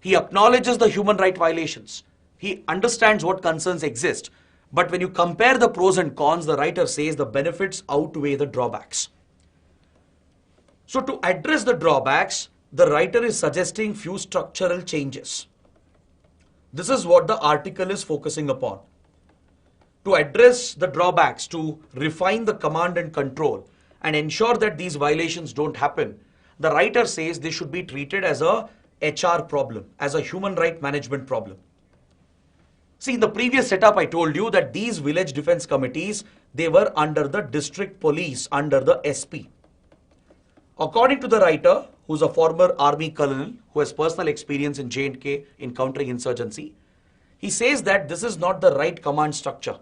He acknowledges the human rights violations. He understands what concerns exist. But when you compare the pros and cons, the writer says the benefits outweigh the drawbacks. So to address the drawbacks, the writer is suggesting few structural changes. This is what the article is focusing upon. To address the drawbacks, to refine the command and control and ensure that these violations don't happen, the writer says they should be treated as a HR problem, as a human right management problem. See, in the previous setup, I told you that these village defense committees, they were under the district police, under the SP. According to the writer, who's a former army colonel who has personal experience in J&K in countering insurgency, he says that this is not the right command structure.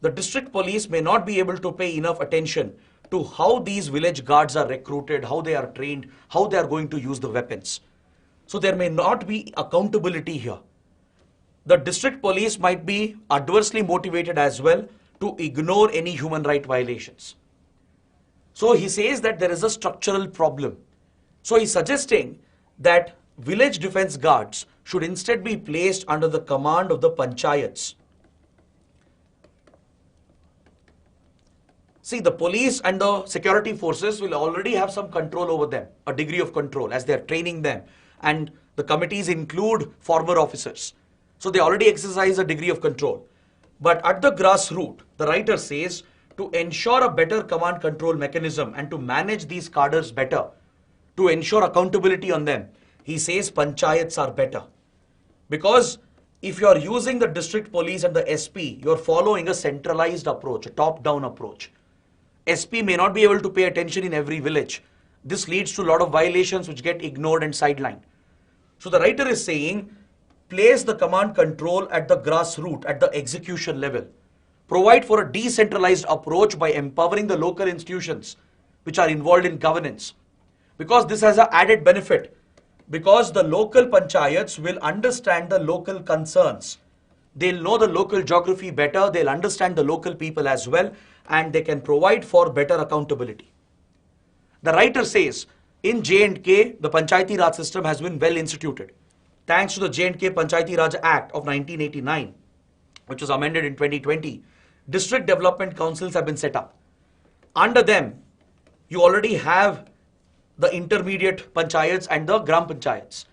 The district police may not be able to pay enough attention to how these village guards are recruited, how they are trained, how they are going to use the weapons. So there may not be accountability here. The district police might be adversely motivated as well to ignore any human rights violations. So he says that there is a structural problem. So he's suggesting that village defense guards should instead be placed under the command of the panchayats. See, the police and the security forces will already have some control over them, a degree of control as they're training them. And the committees include former officers. So they already exercise a degree of control. But at the grassroots, the writer says, to ensure a better command control mechanism and to manage these cadres better, to ensure accountability on them, he says panchayats are better. Because if you are using the district police and the SP, you are following a centralized approach, a top-down approach. SP may not be able to pay attention in every village. This leads to a lot of violations which get ignored and sidelined. So the writer is saying, place the command control at the grassroots, at the execution level. Provide for a decentralized approach by empowering the local institutions which are involved in governance. Because this has an added benefit. Because the local panchayats will understand the local concerns. They'll know the local geography better, they'll understand the local people as well, and they can provide for better accountability. The writer says, in J&K, the Panchayati Raj system has been well instituted. Thanks to the J&K Panchayati Raj Act of 1989, which was amended in 2020, district development councils have been set up. Under them, you already have the intermediate panchayats and the gram panchayats.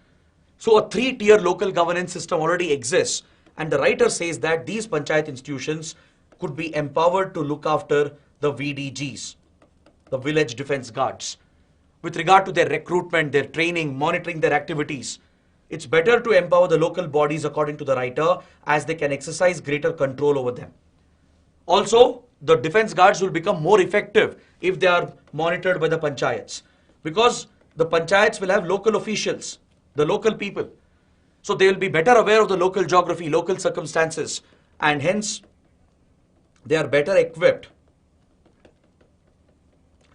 So a three-tier local governance system already exists, and the writer says that these panchayat institutions could be empowered to look after the VDGs, the village defense guards. With regard to their recruitment, their training, monitoring their activities, it's better to empower the local bodies according to the writer, as they can exercise greater control over them. Also, the defense guards will become more effective if they are monitored by the panchayats, because the panchayats will have local officials, the local people. So they will be better aware of the local geography, local circumstances, and hence they are better equipped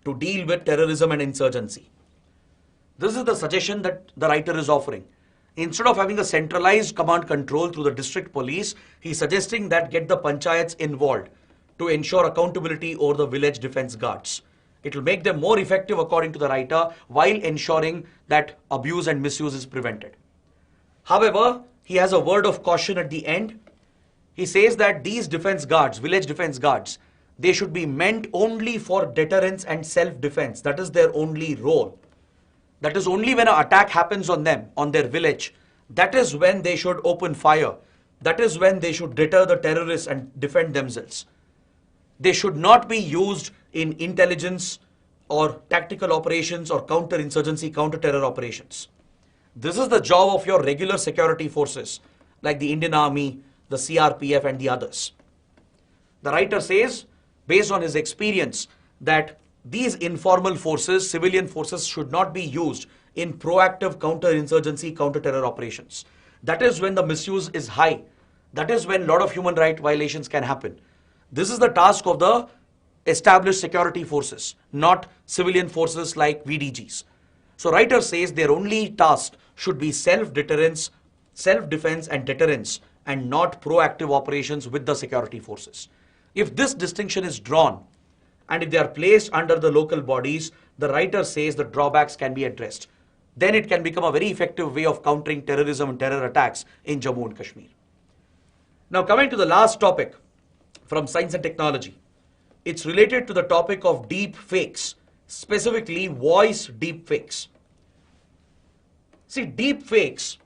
to deal with terrorism and insurgency. This is the suggestion that the writer is offering. Instead of having a centralized command control through the district police, he is suggesting that get the panchayats involved to ensure accountability over the village defense guards. It will make them more effective according to the writer, while ensuring that abuse and misuse is prevented. However, he has a word of caution at the end. He says that these defense guards, village defense guards, they should be meant only for deterrence and self-defense. That is their only role. That is only when an attack happens on them, on their village. That is when they should open fire. That is when they should deter the terrorists and defend themselves. They should not be used in intelligence or tactical operations or counter-insurgency, counter-terror operations. This is the job of your regular security forces, like the Indian Army, the CRPF and the others. The writer says, based on his experience, that these informal forces, civilian forces, should not be used in proactive counter-insurgency, counter-terror operations. That is when the misuse is high. That is when a lot of human rights violations can happen. This is the task of the established security forces, not civilian forces like VDGs. So writer says their only task should be self-deterrence, self-defense and deterrence, and not proactive operations with the security forces. If this distinction is drawn, and if they are placed under the local bodies, the writer says the drawbacks can be addressed. Then it can become a very effective way of countering terrorism and terror attacks in Jammu and Kashmir. Now coming to the last topic from Science and Technology. It's related to the topic of deep fakes, specifically voice deep fakes. See, deep fakes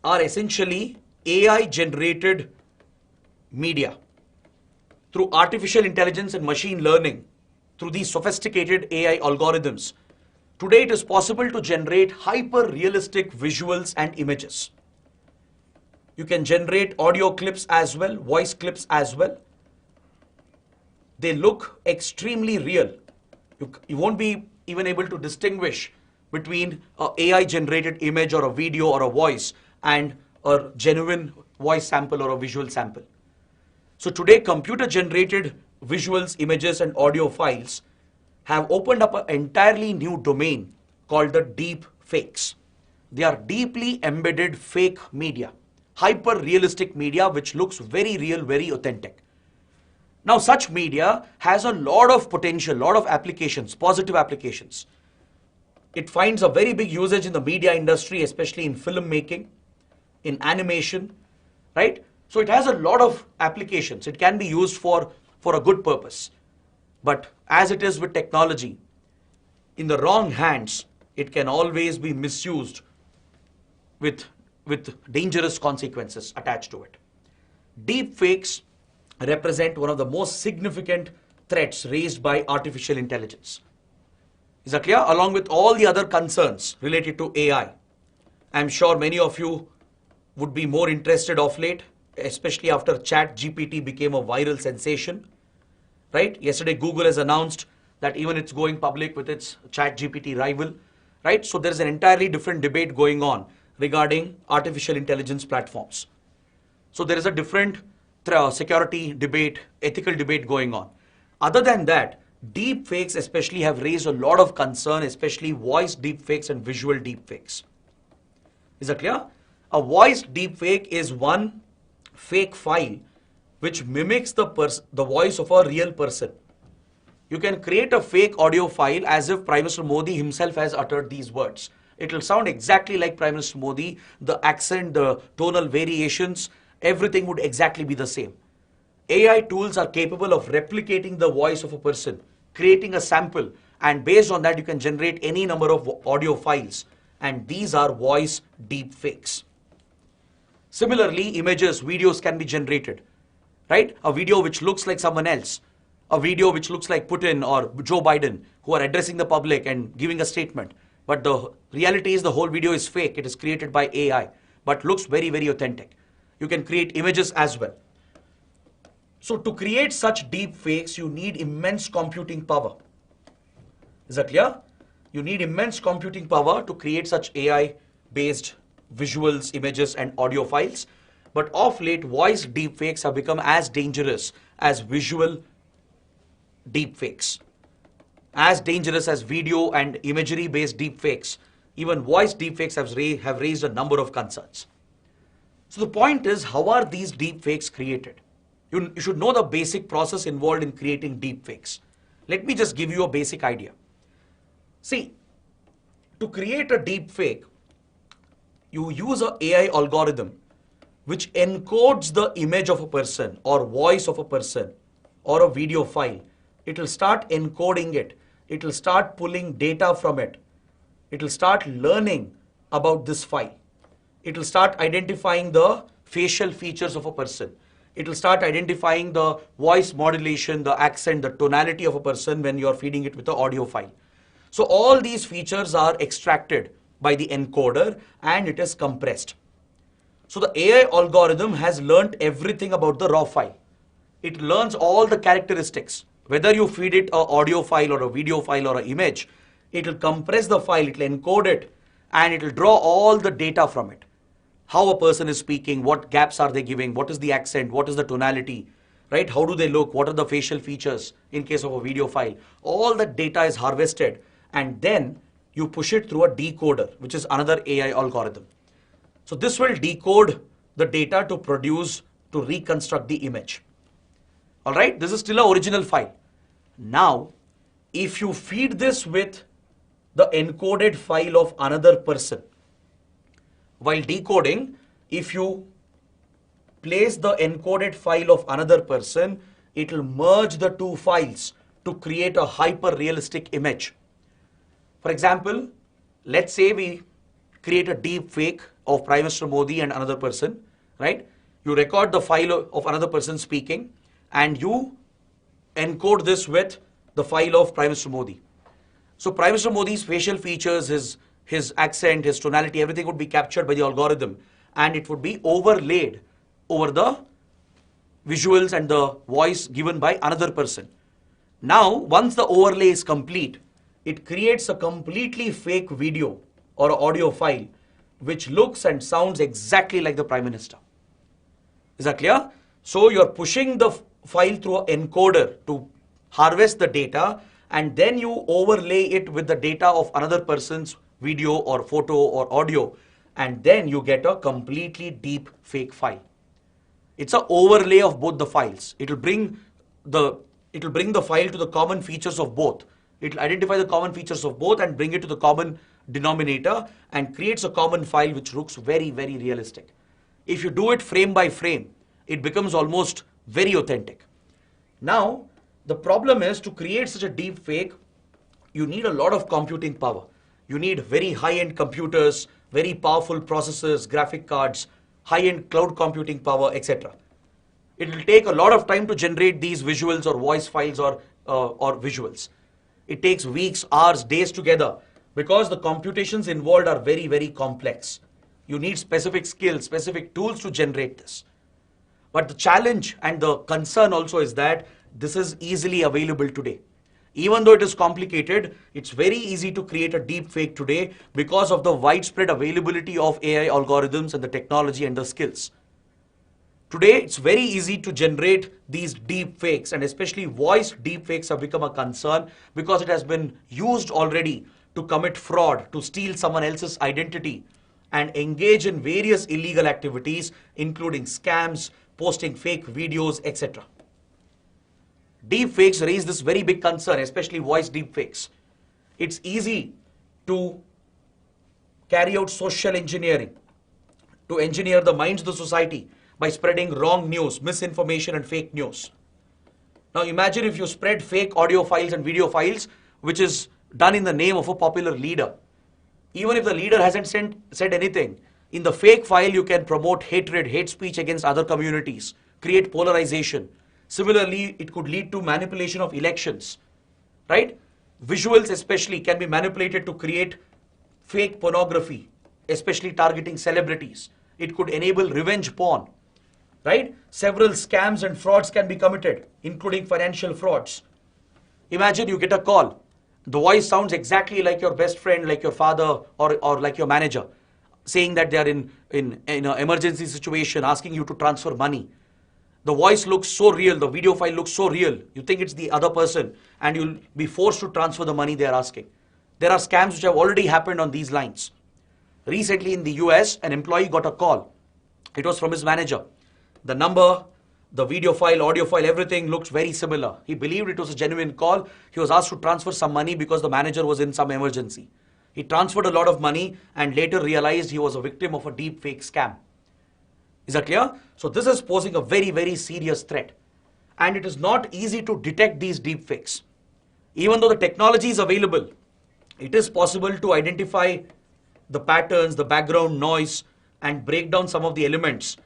are essentially AI-generated media. Through artificial intelligence and machine learning, through these sophisticated AI algorithms, today it is possible to generate hyper-realistic visuals and images. You can generate audio clips as well, voice clips as well. They look extremely real. You won't be even able to distinguish between an AI-generated image or a video or a voice and a genuine voice sample or a visual sample. So today, computer-generated visuals, images, and audio files have opened up an entirely new domain called the deep fakes. They are deeply embedded fake media, hyper-realistic media which looks very real, very authentic. Now, such media has a lot of potential, lot of applications, positive applications. It finds a very big usage in the media industry, especially in filmmaking, in animation, right? So it has a lot of applications. It can be used for a good purpose. But as it is with technology, in the wrong hands, it can always be misused with dangerous consequences attached to it. Deep fakes represent one of the most significant threats raised by artificial intelligence. Is that clear? Along with all the other concerns related to AI. I'm sure many of you would be more interested of late, especially after ChatGPT became a viral sensation, right? Yesterday, Google has announced that even it's going public with its ChatGPT rival, right? So there's an entirely different debate going on regarding artificial intelligence platforms. So there is a different security debate, ethical debate going on. Other than that, deep fakes especially have raised a lot of concern, especially voice deep fakes and visual deep fakes. Is that clear? A voice deep fake is one fake file which mimics the voice of a real person. You can create a fake audio file as if Prime Minister Modi himself has uttered these words. It will sound exactly like Prime Minister Modi, the accent, the tonal variations, everything would exactly be the same. AI tools are capable of replicating the voice of a person, creating a sample, and based on that you can generate any number of audio files, and these are voice deep fakes. Similarly, images, videos can be generated, right? A video which looks like someone else, a video which looks like Putin or Joe Biden who are addressing the public and giving a statement. But the reality is the whole video is fake. It is created by AI, but looks very, very authentic. You can create images as well. So to create such deep fakes, you need immense computing power. Is that clear? You need immense computing power to create such AI-based visuals, images, and audio files. But of late, voice deepfakes have become as dangerous as visual deepfakes. As dangerous as video and imagery-based deepfakes, even voice deepfakes have raised a number of concerns. So the point is, how are these deepfakes created? You should know the basic process involved in creating deepfakes. Let me just give you a basic idea. See, to create a deepfake, you use an AI algorithm which encodes the image of a person or voice of a person or a video file. It will start encoding it. It will start pulling data from it. It will start learning about this file. It will start identifying the facial features of a person. It will start identifying the voice modulation, the accent, the tonality of a person when you are feeding it with an audio file. So all these features are extracted by the encoder and it is compressed. So the AI algorithm has learnt everything about the raw file. It learns all the characteristics. Whether you feed it an audio file or a video file or an image, it will compress the file, it will encode it, and it will draw all the data from it. How a person is speaking, what gaps are they giving, what is the accent, what is the tonality, right? How do they look, what are the facial features in case of a video file. All that data is harvested and then you push it through a decoder, which is another AI algorithm. So this will decode the data to reconstruct the image. All right, this is still an original file. Now, if you feed this with the encoded file of another person, while decoding, if you place the encoded file of another person, it will merge the two files to create a hyper-realistic image. For example, let's say we create a deep fake of Prime Minister Modi and another person, right? You record the file of another person speaking and you encode this with the file of Prime Minister Modi. So Prime Minister Modi's facial features, his accent, his tonality, everything would be captured by the algorithm and it would be overlaid over the visuals and the voice given by another person. Now, once the overlay is complete, it creates a completely fake video or audio file which looks and sounds exactly like the Prime Minister. Is that clear? So you're pushing the file through an encoder to harvest the data and then you overlay it with the data of another person's video or photo or audio and then you get a completely deep fake file. It's an overlay of both the files. It will bring the file to the common features of both. It will identify the common features of both and bring it to the common denominator and creates a common file which looks very, very realistic. If you do it frame by frame, it becomes almost very authentic. Now, the problem is to create such a deep fake, you need a lot of computing power. You need very high-end computers, very powerful processors, graphic cards, high-end cloud computing power, etc. It will take a lot of time to generate these visuals or voice files or visuals. It takes weeks, hours, days together because the computations involved are very, very complex. You need specific skills, specific tools to generate this. But the challenge and the concern also is that this is easily available today. Even though it is complicated, it's very easy to create a deep fake today because of the widespread availability of AI algorithms and the technology and the skills. Today, it's very easy to generate these deep fakes, and especially voice deep fakes have become a concern because it has been used already to commit fraud, to steal someone else's identity, and engage in various illegal activities, including scams, posting fake videos, etc. Deep fakes raise this very big concern, especially voice deep fakes. It's easy to carry out social engineering, to engineer the minds of the society by spreading wrong news, misinformation, and fake news. Now imagine if you spread fake audio files and video files, which is done in the name of a popular leader. Even if the leader hasn't said anything, in the fake file you can promote hatred, hate speech against other communities, create polarization. Similarly, it could lead to manipulation of elections, right? Visuals especially can be manipulated to create fake pornography, especially targeting celebrities. It could enable revenge porn, right? Several scams and frauds can be committed, including financial frauds. Imagine you get a call. The voice sounds exactly like your best friend, like your father, or like your manager, saying that they are in an emergency situation, asking you to transfer money. The voice looks so real, the video file looks so real, you think it's the other person, and you'll be forced to transfer the money they are asking. There are scams which have already happened on these lines. Recently in the US, an employee got a call. It was from his manager. The number, the video file, audio file, everything looked very similar. He believed it was a genuine call. He was asked to transfer some money because the manager was in some emergency. He transferred a lot of money and later realized he was a victim of a deep fake scam. Is that clear? So this is posing a very, very serious threat. And it is not easy to detect these deep fakes. Even though the technology is available, it is possible to identify the patterns, the background noise, and break down some of the elements.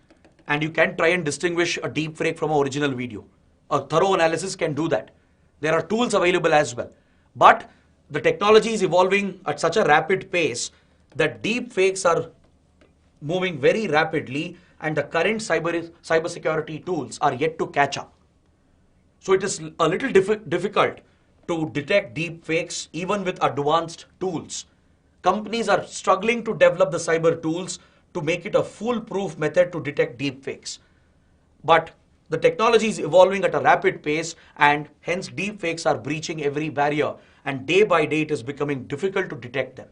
And you can try and distinguish a deep fake from an original video. A thorough analysis can do that. There are tools available as well. But the technology is evolving at such a rapid pace that deep fakes are moving very rapidly, and the current cybersecurity tools are yet to catch up. So it is a little difficult to detect deep fakes even with advanced tools. Companies are struggling to develop the cyber tools to make it a foolproof method to detect deep fakes. But the technology is evolving at a rapid pace, and hence deep fakes are breaching every barrier, and day by day it is becoming difficult to detect them.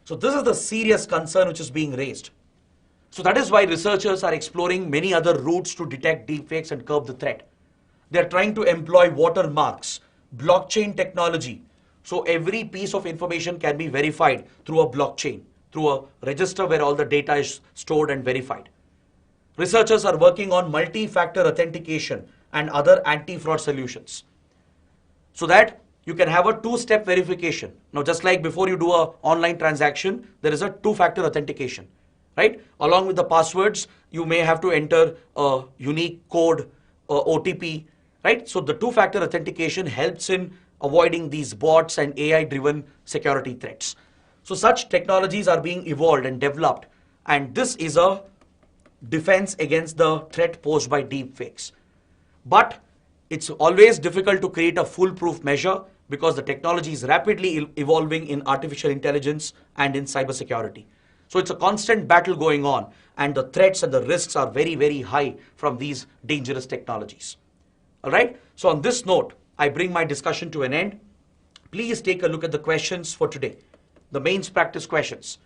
So this is the serious concern which is being raised. So that is why researchers are exploring many other routes to detect deepfakes and curb the threat. They are trying to employ watermarks, blockchain technology. So every piece of information can be verified through a blockchain, through a register where all the data is stored and verified. Researchers are working on multi-factor authentication and other anti-fraud solutions, so that you can have a two-step verification. Now, just like before you do an online transaction, there is a two-factor authentication. Right? Along with the passwords, you may have to enter a unique code, OTP, right? So the two-factor authentication helps in avoiding these bots and AI-driven security threats. So such technologies are being evolved and developed, and this is a defense against the threat posed by deepfakes. But it's always difficult to create a foolproof measure because the technology is rapidly evolving in artificial intelligence and in cybersecurity. So it's a constant battle going on, and the threats and the risks are very, very high from these dangerous technologies. All right. So on this note, I bring my discussion to an end. Please take a look at the questions for today, the mains practice questions.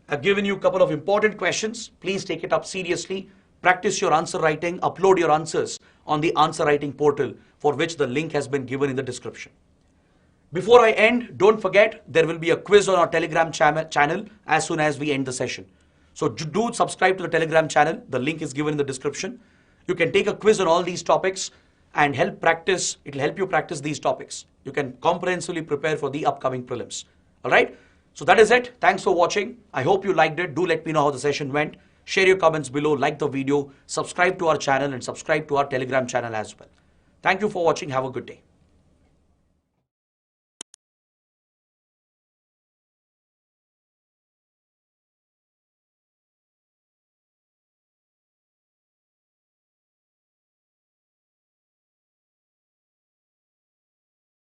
I've given you a couple of important questions. Please take it up seriously. Practice your answer writing. Upload your answers on the answer writing portal, for which the link has been given in the description. Before I end, don't forget, there will be a quiz on our Telegram channel as soon as we end the session. So do subscribe to the Telegram channel. The link is given in the description. You can take a quiz on all these topics and help practice. It will help you practice these topics. You can comprehensively prepare for the upcoming prelims. All right. So that is it. Thanks for watching. I hope you liked it. Do let me know how the session went. Share your comments below, like the video, subscribe to our channel, and subscribe to our Telegram channel as well. Thank you for watching. Have a good day.